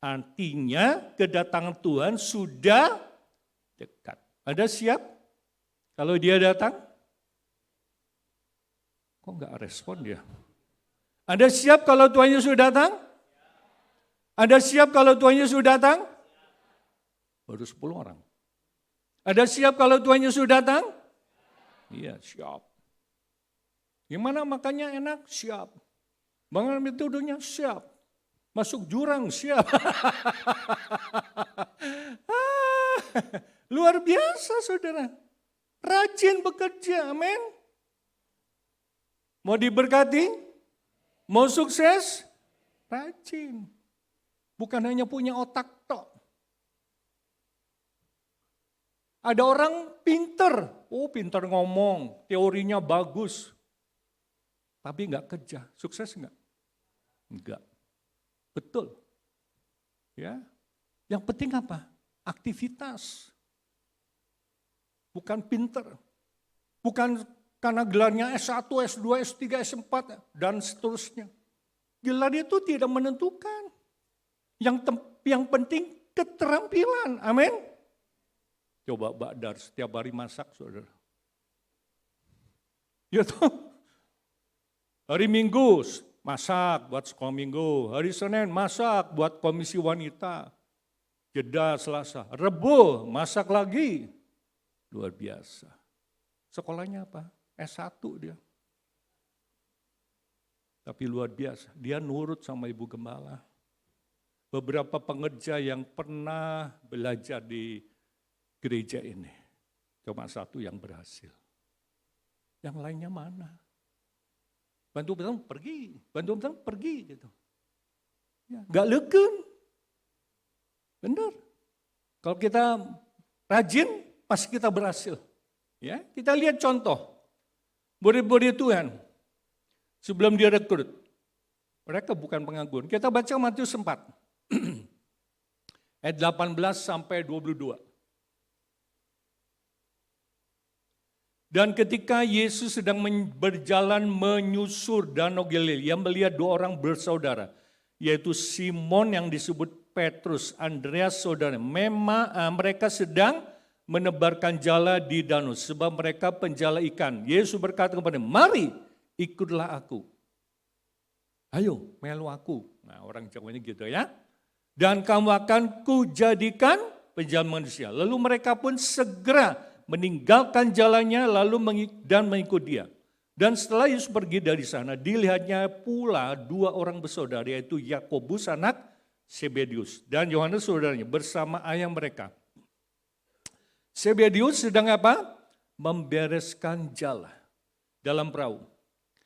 D: artinya kedatangan Tuhan sudah dekat. Anda siap kalau dia datang? Kok enggak respon dia? Anda siap kalau Tuhan Yesus datang? Anda siap kalau Tuhan Yesus datang? Baru 10 orang. Anda siap kalau Tuhan Yesus datang? Iya, siap. Gimana makannya enak? Siap. Bangun metodenya? Siap. Masuk jurang? Siap. Luar biasa saudara. Rajin bekerja, amin. Mau diberkati? Mau sukses? Rajin. Bukan hanya punya otak tok. Ada orang pinter. Oh, pinter ngomong, teorinya bagus. Tapi enggak kerja, sukses enggak? Enggak. Betul. Ya. Yang penting apa? Aktivitas. Bukan pinter. Bukan karena gelarnya S1, S2, S3, S4 dan seterusnya. Gelar itu tidak menentukan. Yang penting keterampilan. Amin. Coba Mbak Dar setiap hari masak, saudara. Ya toh. Hari Minggu masak buat sekolah Minggu. Hari Senin masak buat komisi wanita. Jeda Selasa. Rebo masak lagi. Luar biasa. Sekolahnya apa? S1 dia. Tapi luar biasa. Dia nurut sama Ibu Gembala. Beberapa pengerja yang pernah belajar di gereja ini. Cuma satu yang berhasil. Yang lainnya mana? Bantu pergi gitu. Ya, gak legen. Benar. Kalau kita rajin, pasti kita berhasil. Ya, kita lihat contoh. Murid-murid Tuhan, sebelum direkrut, mereka bukan pengangguran. Kita baca Matius 4, ayat 18 sampai 22. Dan ketika Yesus sedang berjalan menyusur Danau Galilea, ia melihat 2 orang bersaudara, yaitu Simon yang disebut Petrus, Andreas saudara. Memang mereka sedang menebarkan jala di danau, sebab mereka penjala ikan. Yesus berkata kepada mereka, mari ikutlah aku. Ayo, melu aku. Nah, orang Jawanya gitu ya. Dan kamu akan kujadikan penjala manusia. Lalu mereka pun segera meninggalkan jalannya dan mengikut dia. Dan setelah Yesus pergi dari sana, dilihatnya pula 2 orang bersaudara, yaitu Yakobus anak Zebedius dan Yohanes saudaranya bersama ayah mereka. Zebedius sedang apa? Membereskan jala dalam perahu.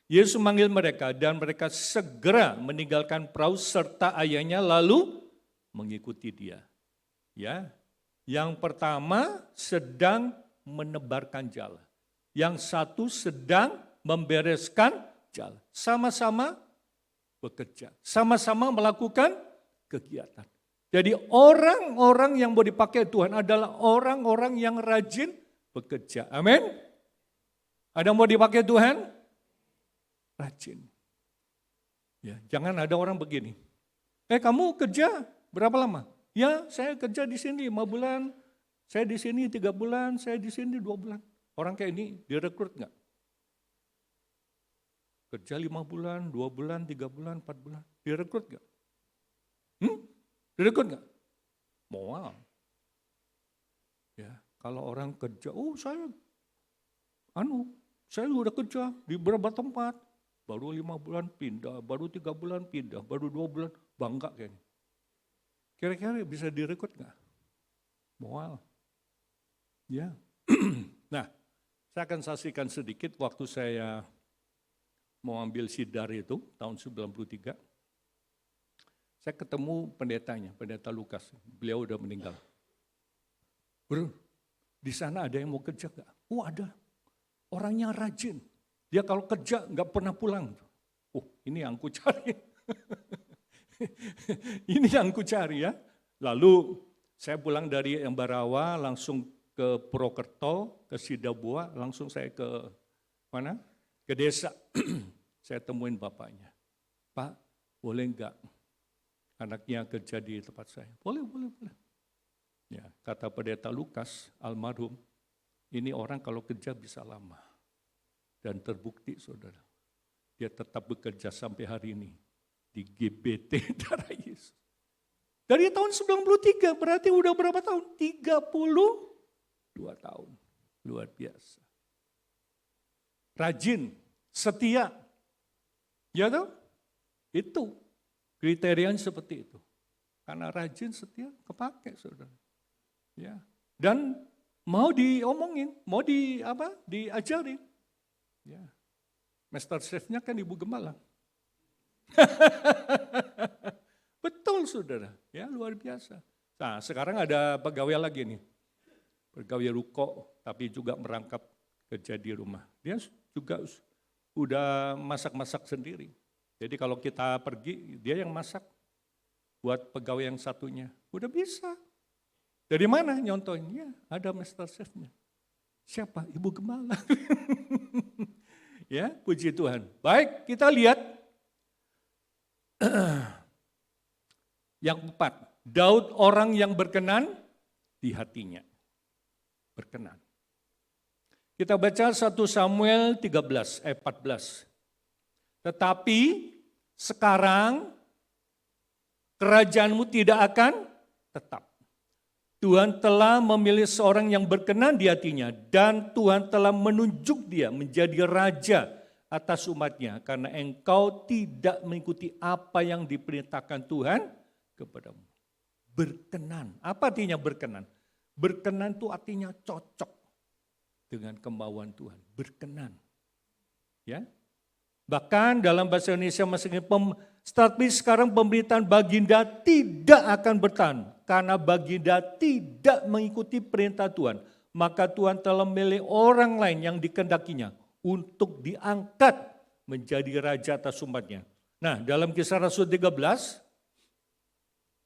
D: Yesus memanggil mereka dan mereka segera meninggalkan perahu serta ayahnya lalu mengikuti dia. Ya, yang pertama sedang menebarkan jala. Yang satu sedang membereskan jala. Sama-sama bekerja. Sama-sama melakukan kegiatan. Jadi orang-orang yang mau dipakai Tuhan adalah orang-orang yang rajin bekerja. Amin. Ada yang mau dipakai Tuhan? Rajin. Ya, jangan ada orang begini. Kamu kerja berapa lama? Ya, saya kerja di sini 5 bulan. Saya di sini 3 bulan, saya di sini 2 bulan. Orang kayak ini direkrut enggak? Kerja 5 bulan, 2 bulan, 3 bulan, 4 bulan. Direkrut enggak? Direkrut enggak? Moal. Ya, kalau orang kerja, saya udah kerja di beberapa tempat. Baru 5 bulan pindah, baru 3 bulan pindah, baru 2 bulan, bangga kayaknya. Kira-kira bisa direkrut enggak? Moal. Ya. Nah, saya akan saksikan sedikit waktu saya mau ambil sidar itu tahun 93. Saya ketemu pendetanya, pendeta Lukas. Beliau udah meninggal. Bro, di sana ada yang mau kerja gak? Oh ada, orangnya rajin. Dia kalau kerja nggak pernah pulang. Oh ini yang ku cari. Ini yang ku cari ya. Lalu saya pulang dari Embarawa langsung ke Purwokerto, ke Sidabua, langsung saya ke mana? Ke desa. Saya temuin bapaknya. Pak, boleh enggak anaknya kerja di tempat saya? Boleh. Ya, kata pendeta Lukas, almarhum, ini orang kalau kerja bisa lama. Dan terbukti saudara, dia tetap bekerja sampai hari ini di GBT Darah Yesus. Dari tahun 93, berarti udah berapa tahun? 32 tahun. Luar biasa. Rajin, setia. Ya toh? Itu kriterianya seperti itu. Karena rajin, setia, kepake saudara. Ya. Dan mau diomongin, mau diajarin. Ya. Master chef-nya kan Ibu Gembala. Betul saudara, ya luar biasa. Nah sekarang ada pegawai lagi nih. Pegawai ruko, tapi juga merangkap kerja di rumah. Dia juga udah masak-masak sendiri. Jadi kalau kita pergi, dia yang masak buat pegawai yang satunya. Udah bisa. Dari mana nyontohnya? Ada master chef-nya. Siapa? Ibu Gembala. Ya, puji Tuhan. Baik, kita lihat yang keempat. Daud orang yang berkenan di hatinya. Berkenan. Kita baca 1 Samuel 13 ayat 14. Tetapi sekarang kerajaanmu tidak akan tetap. Tuhan telah memilih seorang yang berkenan di hatinya dan Tuhan telah menunjuk dia menjadi raja atas umatnya karena engkau tidak mengikuti apa yang diperintahkan Tuhan kepadamu. Berkenan. Apa artinya berkenan? Berkenan itu artinya cocok dengan kemauan Tuhan. Berkenan. Ya. Bahkan dalam bahasa Indonesia tapi sekarang pemerintahan Baginda tidak akan bertahan karena Baginda tidak mengikuti perintah Tuhan. Maka Tuhan telah memilih orang lain yang dikehendakinya untuk diangkat menjadi raja atas umatnya. Nah, dalam Kisah Rasul 13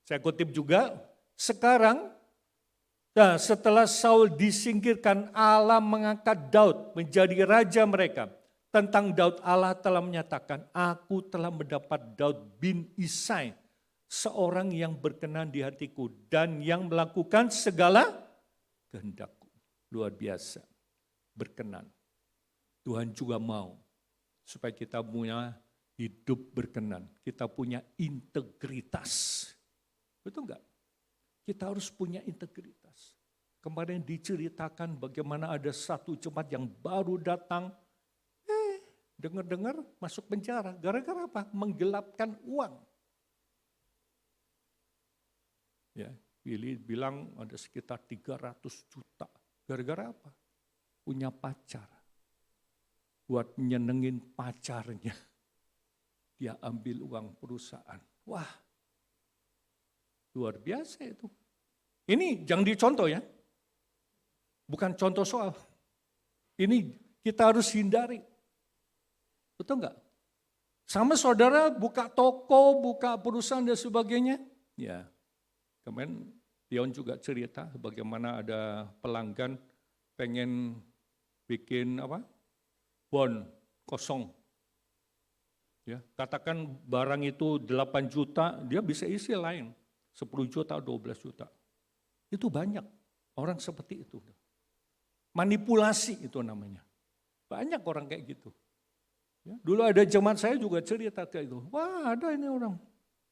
D: saya kutip juga, sekarang setelah Saul disingkirkan, Allah mengangkat Daud menjadi raja mereka. Tentang Daud, Allah telah menyatakan, aku telah mendapat Daud bin Isai, seorang yang berkenan di hatiku dan yang melakukan segala kehendakku. Luar biasa, berkenan. Tuhan juga mau supaya kita punya hidup berkenan, kita punya integritas. Betul enggak? Kita harus punya integritas. Kemarin diceritakan bagaimana ada satu jemaat yang baru datang, dengar-dengar masuk penjara. Gara-gara apa? Menggelapkan uang. Ya, Willy bilang ada sekitar 300 juta. Gara-gara apa? Punya pacar. Buat nyenengin pacarnya. Dia ambil uang perusahaan. Wah, luar biasa itu. Ini jangan dicontoh ya. Bukan contoh soal. Ini kita harus hindari. Betul enggak? Sama saudara buka toko, buka perusahaan dan sebagainya. Ya, kemarin Dion juga cerita bagaimana ada pelanggan pengen bikin bon kosong. Ya, katakan barang itu 8 juta, dia bisa isi lain. 10 juta, 12 juta. Itu banyak orang seperti itu. Manipulasi itu namanya. Banyak orang kayak gitu. Ya, dulu ada jemaat saya juga cerita kayak itu. Wah ada ini orang.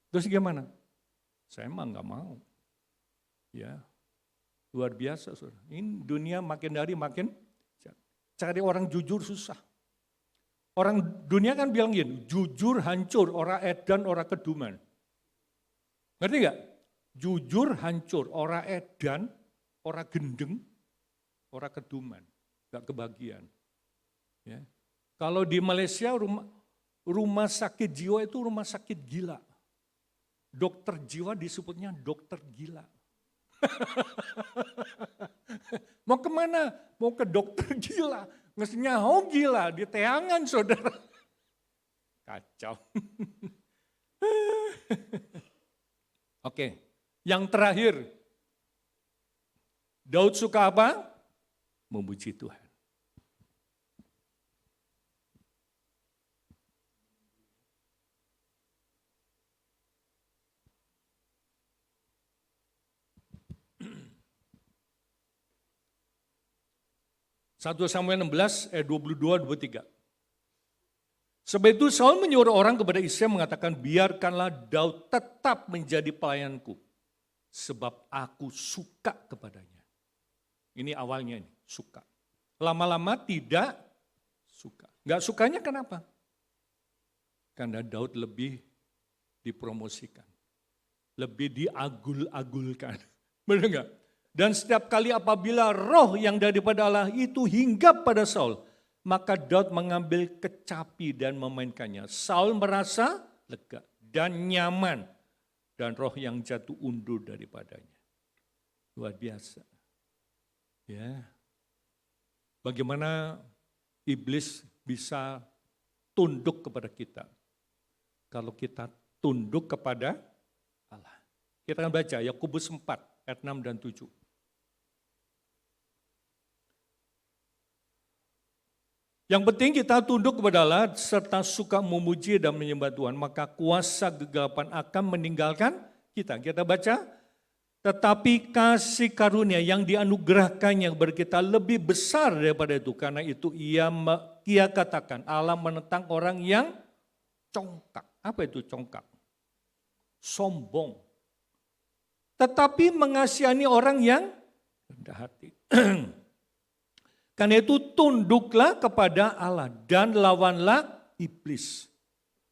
D: Terus gimana? Saya emang gak mau. Ya, luar biasa. Saudara. Ini dunia makin hari makin cari orang jujur susah. Orang dunia kan bilang gini, jujur hancur, orang edan, orang keduman. Ngerti gak? Jujur hancur, orang edan, orang gendeng, orang keduman. Gak kebagian. Ya. Kalau di Malaysia rumah sakit jiwa itu rumah sakit gila. Dokter jiwa disebutnya dokter gila. Mau kemana? Mau ke dokter gila. Mestinya gila di teangan saudara. Kacau. Oke, yang terakhir. Daud suka apa? Memuji Tuhan. Satu Samuel 16 ayat 22-23. Sebab itu Saul menyuruh orang kepada Isai mengatakan, biarkanlah Daud tetap menjadi pelayanku, sebab aku suka kepadanya. Ini awalnya, ini suka. Lama-lama tidak suka. Enggak sukanya kenapa? Karena Daud lebih dipromosikan, lebih diagul-agulkan. Benar enggak? Dan setiap kali apabila roh yang daripada Allah itu hinggap pada Saul, maka Daud mengambil kecapi dan memainkannya. Saul merasa lega dan nyaman, dan roh yang jatuh undur daripadanya. Luar biasa. Ya. Bagaimana iblis bisa tunduk kepada kita kalau kita tunduk kepada Allah. Kita akan baca Yakobus 4 ayat 6 dan 7. Yang penting kita tunduk kepada Allah serta suka memuji dan menyembah Tuhan, maka kuasa kegelapan akan meninggalkan kita. Kita baca, tetapi kasih karunia yang dianugerahkannya kepada kita lebih besar daripada itu. Karena itu ia katakan, Allah menentang orang yang congkak. Apa itu congkak? Sombong. Tetapi mengasihani orang yang rendah hati. Karena itu tunduklah kepada Allah dan lawanlah iblis.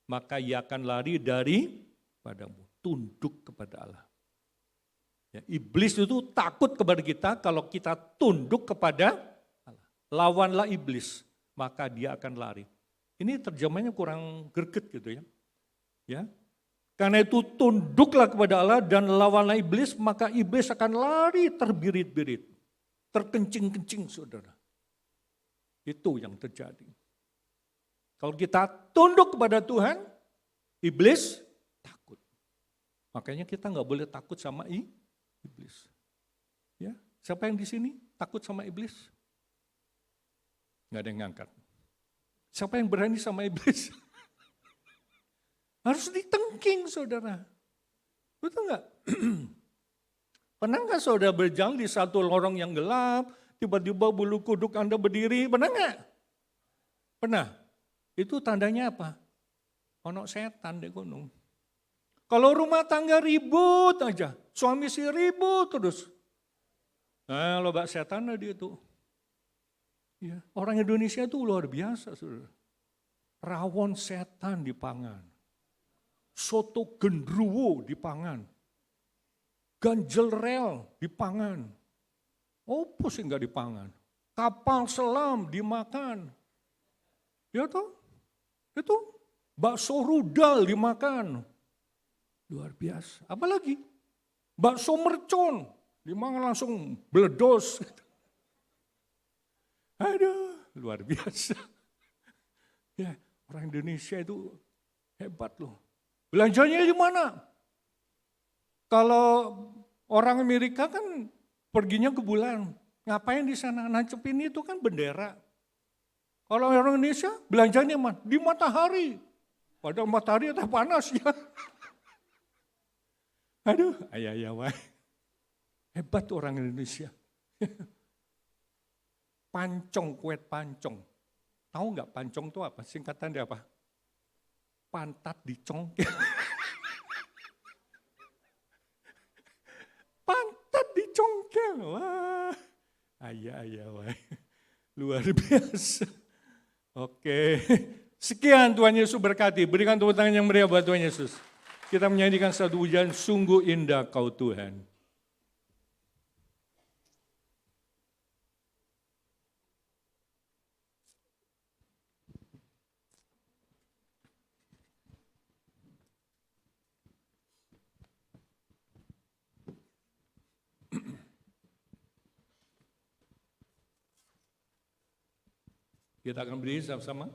D: Maka ia akan lari daripadamu. Tunduk kepada Allah. Ya, iblis itu takut kepada kita kalau kita tunduk kepada Allah. Lawanlah iblis, maka dia akan lari. Ini terjemahnya kurang greget gitu ya. Ya. Karena itu tunduklah kepada Allah dan lawanlah iblis, maka iblis akan lari terbirit-birit. Terkencing-kencing saudara. Itu yang terjadi. Kalau kita tunduk kepada Tuhan, iblis takut. Makanya kita nggak boleh takut sama iblis. Ya, siapa yang di sini takut sama iblis? Nggak ada yang ngangkat. Siapa yang berani sama iblis? Harus ditengking saudara. Betul nggak? Pernah nggak saudara berjalan di satu lorong yang gelap, tiba-tiba bulu kuduk Anda berdiri, pernah nggak? Pernah. Itu tandanya apa? Ono setan di gunung. Kalau rumah tangga ribut aja, suami si ribut terus. Nah, lobak setan tadi itu. Ya, orang Indonesia itu luar biasa, saudara. Rawon setan dipangan. Soto gendruwo dipangan. Ganjel rel dipangan. Opo sih enggak dipangan? Kapal selam dimakan. Ya toh? Itu bakso rudal dimakan. Luar biasa. Apalagi? Bakso mercon dimakan langsung bledos. Aduh, luar biasa. Ya, orang Indonesia itu hebat loh. Belanjanya di mana? Kalau orang Amerika kan perginya ke bulan. Ngapain di sana? Nancepin itu kan bendera. Kalau orang Indonesia belanjanya mana? Di matahari. Padahal matahari tak panas ya. Aduh, ayah wah. Hebat orang Indonesia. Pancong, kuet pancong. Tahu nggak pancong itu apa? Singkatan dia apa? Pantat dicongkel. Pantat dicongkel. Wah. Ayah wah. Luar biasa. Oke. Sekian Tuhan Yesus berkati. Berikan tepuk tangan yang meriah buat Tuhan Yesus. Kita menyanyikan satu pujian, sungguh indah Kau Tuhan. Kita akan berdiri sama-sama.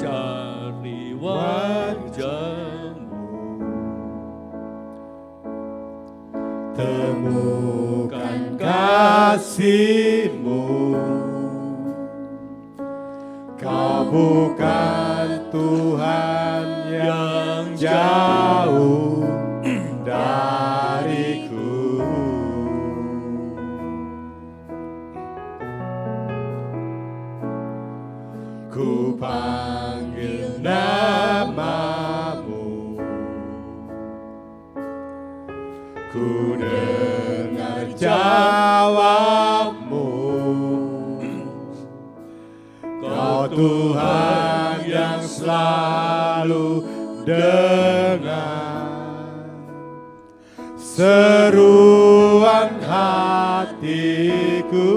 D: Cari wajah-Mu,
B: temukan kasih-Mu. Kau bukan Tuhan yang jauh dariku. Ku panggil nama-Mu, ku dengar jawab-Mu. Kau Tuhan yang selalu dengar seruan hatiku.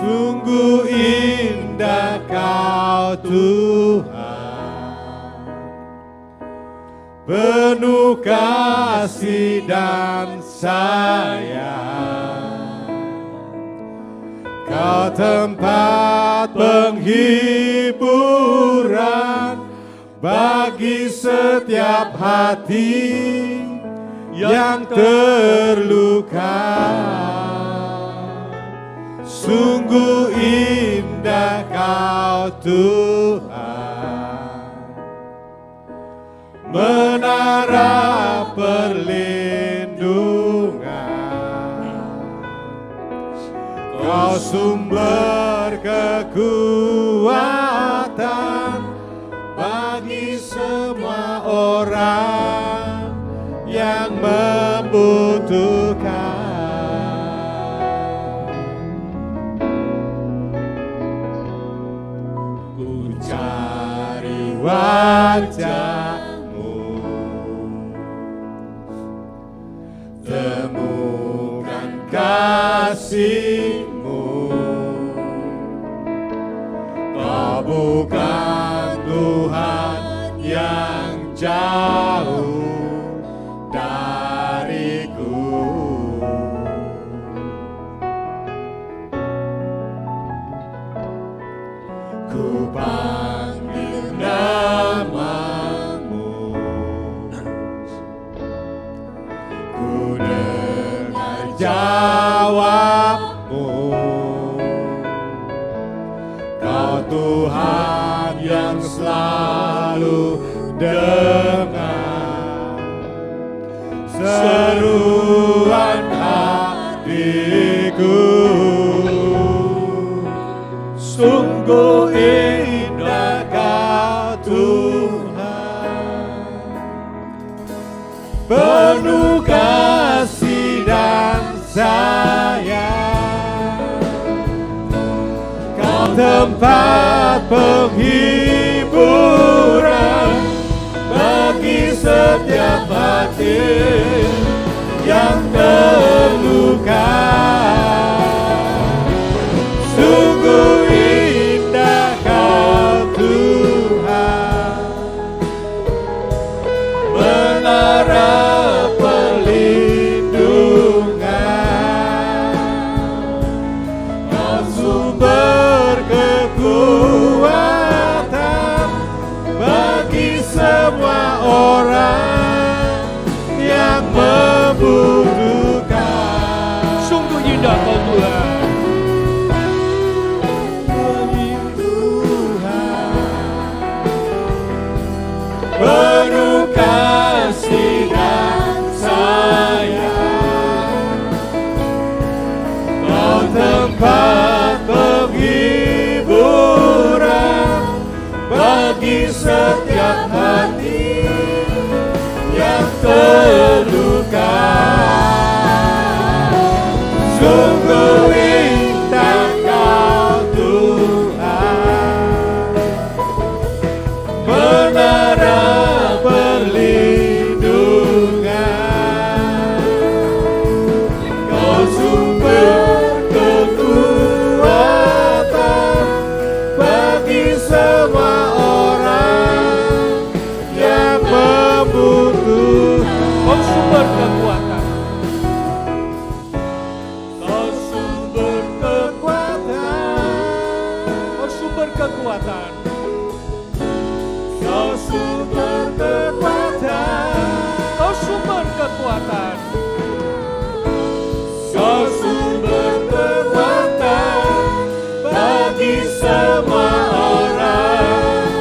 B: Sungguh indah Kau Tuhan, penuh kasih dan sayang. Kau tempat penghiburan bagi setiap hati yang terluka. Sungguh indah Kau Tuhan, menara perlindungan. Kau sumber kekuatan bagi semua orang yang membutuhkan. Wajah-Mu, temukan kasih-Mu. Kau bukan Tuhan yang jauh dariku. Ku panggil nama-Mu, ku dengar jawab-Mu. Kau Tuhan yang selalu dengar seruan hatiku. Sungguh indah Kau Tuhan, penuh kasih dan sayang. Kau tempat penghiburan bagi setiap hati yang terluka. Sungguh indah Kau Tuhan, menara perlindungan. Kau sumber kekuatan bagi semua orang yang membutuhkan.
D: sungguh indah Kau Tuhan.
B: Penuh kasih dan sayang. Kau tempat penghiburan
D: bagi setiap hati yang terluka. Sungguh indah Kau Tuhan, menara perlindungan. Kau sumber kekuatan bagi semua orang yang membutuhkan. Kau sumber kekuatan. Kau sumber kekuatan. Kau sumber kekuatan. Kau sumber kekuatan. Kau sumber kekuatan. Kau sumber kekuatan bagi semua orang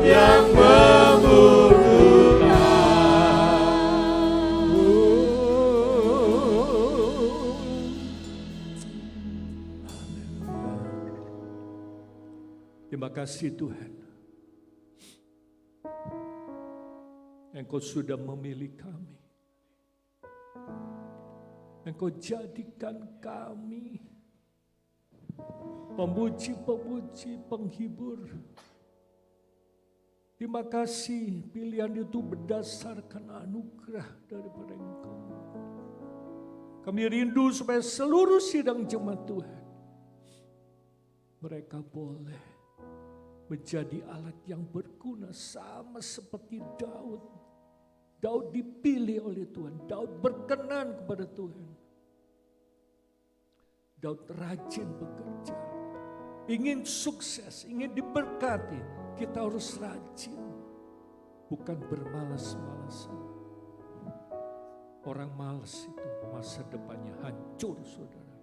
D: yang membutuhkan. Terima kasih Tuhan. Engkau sudah memilih kami. Engkau jadikan kami pemuji-pemuji, penghibur. Terima kasih, pilihan itu berdasarkan anugerah daripada Engkau. Kami rindu supaya seluruh sidang jemaat Tuhan, mereka boleh menjadi alat yang berguna sama seperti Daud. Daud dipilih oleh Tuhan, Daud berkenan kepada Tuhan. Daud rajin bekerja, ingin sukses, ingin diberkati. Kita harus rajin, bukan bermalas-malasan. Orang malas itu masa depannya hancur, saudara.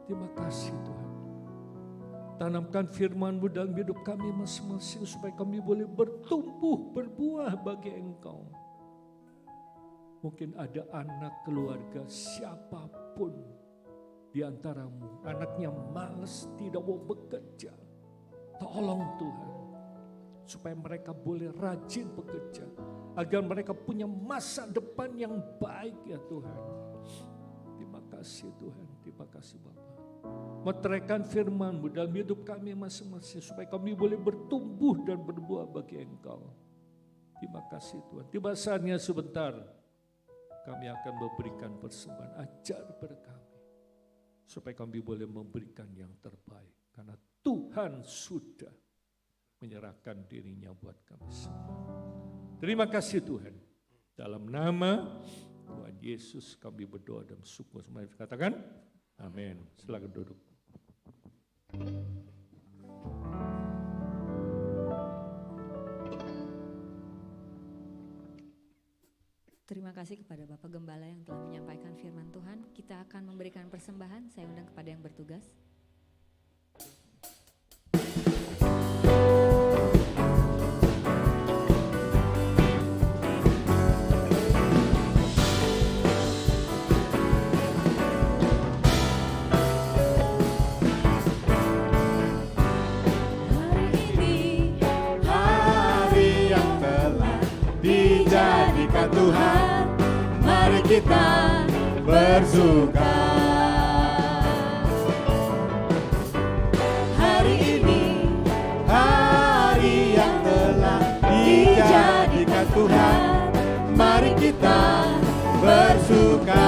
D: Terima kasih Tuhan. Tanamkan firman-Mu dalam hidup kami masing-masing supaya kami boleh bertumbuh, berbuah bagi Engkau. Mungkin ada anak keluarga siapapun di antaramu, anaknya malas, tidak mau bekerja. Tolong Tuhan, supaya mereka boleh rajin bekerja, agar mereka punya masa depan yang baik ya Tuhan. Terima kasih Tuhan, terima kasih Bapa. Meteraikan firman-Mu dalam hidup kami masing-masing, supaya kami boleh bertumbuh dan berbuah bagi Engkau. Terima kasih Tuhan. Tiba saatnya sebentar, kami akan memberikan persembahan. Ajar kepada kami, supaya kami boleh memberikan yang terbaik. Karena Tuhan sudah menyerahkan dirinya buat kami semua. Terima kasih Tuhan. Dalam nama Tuhan Yesus kami berdoa dan bersyukur. Semua katakan amin. Silakan duduk.
A: Terima kasih kepada Bapak Gembala yang telah menyampaikan firman Tuhan. Kita akan memberikan persembahan. Saya undang kepada yang bertugas.
B: Dijadikan Tuhan, mari kita bersuka. Hari ini, hari yang telah dijadikan Tuhan, mari kita bersuka.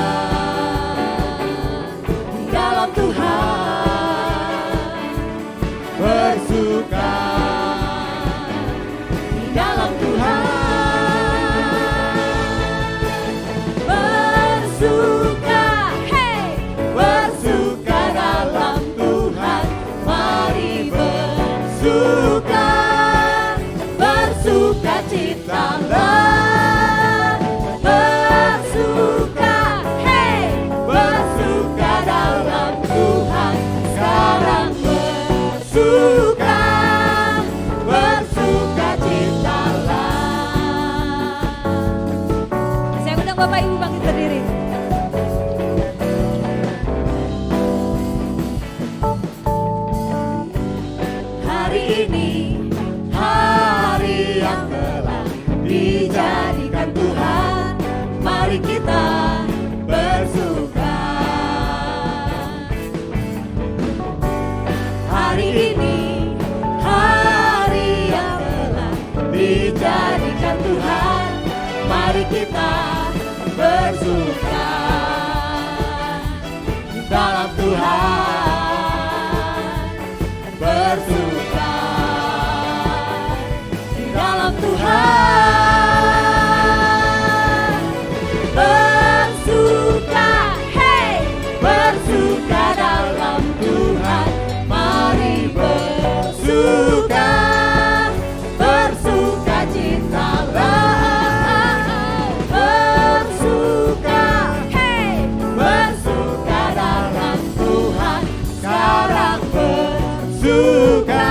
B: Di dalam Tuhan, bersuka. Di dalam Tuhan.
C: Bapak Ibu bangkit berdiri. Hari ini kita bersuka dalam Tuhan, bersuka di dalam Tuhan, bersuka, hey, bersuka dalam Tuhan, mari bersuka, bersuka citalah, bersuka, hey, bersuka dalam Tuhan, sekarang bersuka,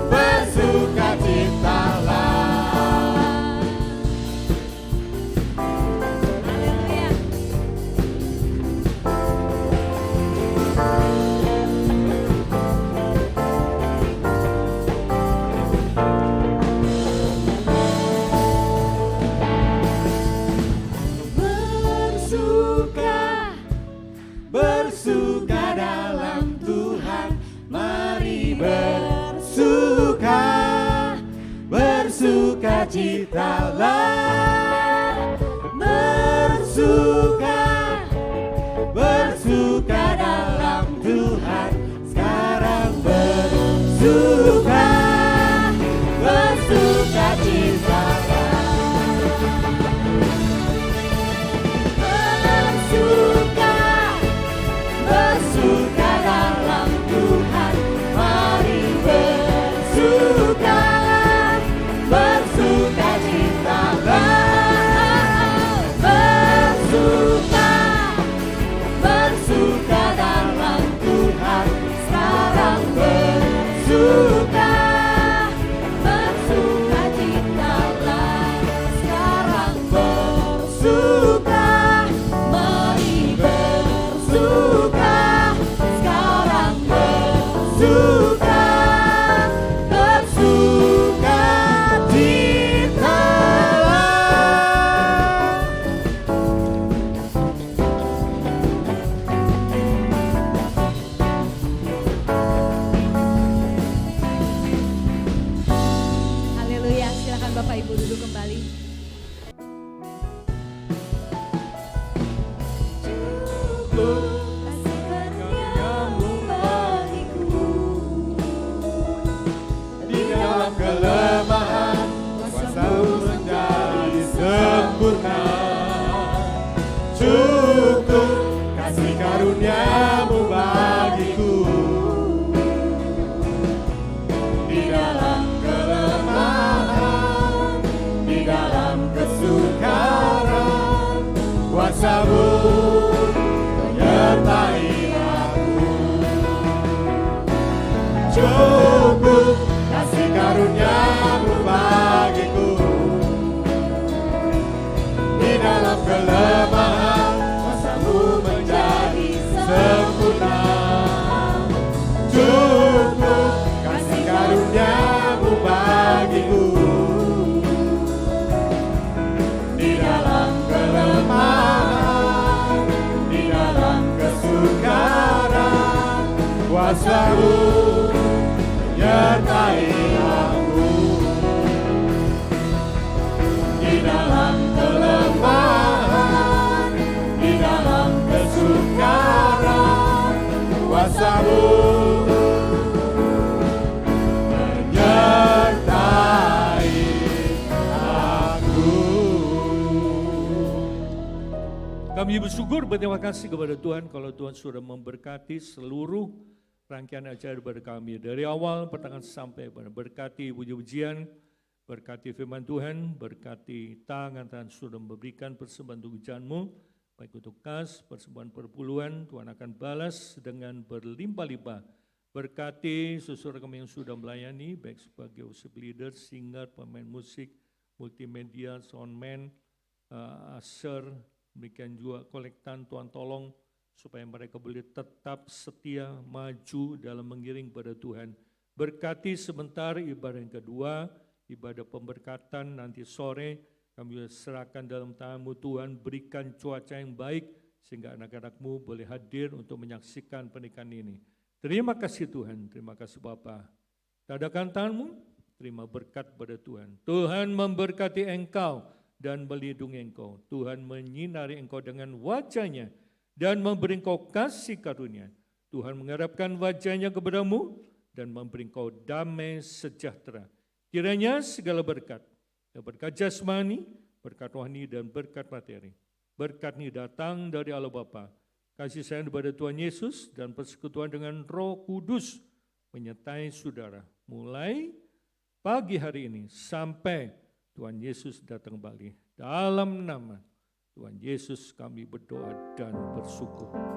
C: bersuka citalah. Haleluya. Bersuka,
B: Bersuka dalam Tuhan, mari bersuka, bersuka citalah, bersuka, bersuka dalam Tuhan, sekarang bersuka,
C: bersuka citalah, bersuka, bersuka dalam Tuhan, mari bersuka, bersuka citalah, bersuka, bersuka dalam Tuhan, sekarang bersuka, bersuka citalah, sekarang bersuka, mari bersuka, sekarang bersuka, bersuka citalah.
A: Haleluya, silakan Bapak Ibu duduk kembali.
C: Kasih karyamu bagiku,
B: di dalam kelemahan, kuasamu menjadi sempurna. Cukup kasih karuniamu bagiku, di dalam kelemahan, di dalam kesukaran, kuasamu menyertai aku. Cukup kasih karuniamu bagiku, di dalam kelemahan, kuasamu menjadi sempurna. Cukup kasih karuniamu bagiku, di dalam kelemahan, di dalam kesukaran, kuasamu menyertai aku. Di dalam kelemahan, di dalam kesukaran, kuasamu menyertai aku.
D: Kami bersyukur berterima kasih kepada Tuhan kalau Tuhan sudah memberkati seluruh rangkaian acara daripada kami. Dari awal pertengahan sampai pada berkati puji-pujian, berkati firman Tuhan, berkati tangan sudah memberikan persembahan untuk hujanmu, baik untuk kas, persembahan perpuluhan, Tuhan akan balas dengan berlimpah-limpah. Berkati saudara kami yang sudah melayani, baik sebagai worship leader, singer, pemain musik, multimedia, soundman, usher, demikian juga kolektan, Tuhan tolong supaya mereka boleh tetap setia maju dalam mengiring pada Tuhan. Berkati sebentar ibadah yang kedua, ibadah pemberkatan nanti sore, kami serahkan dalam tangan-Mu Tuhan, berikan cuaca yang baik sehingga anak-anak-Mu boleh hadir untuk menyaksikan pernikahan ini. Terima kasih Tuhan, terima kasih Bapa. Tadakan tangan-Mu, terima berkat pada Tuhan. Tuhan memberkati engkau dan melindungi engkau. Tuhan menyinari engkau dengan wajah-Nya dan memberi engkau kasih karunia. Tuhan mengharapkan wajah-Nya kepadamu dan memberi engkau damai sejahtera. Kiranya segala berkat jasmani, berkat rohani, dan berkat materi, berkat ini datang dari Allah Bapa, kasih sayang kepada Tuhan Yesus, dan persekutuan dengan Roh Kudus menyertai saudara mulai pagi hari ini sampai Tuhan Yesus datang kembali. Dalam nama Tuhan Yesus kami berdoa dan bersyukur.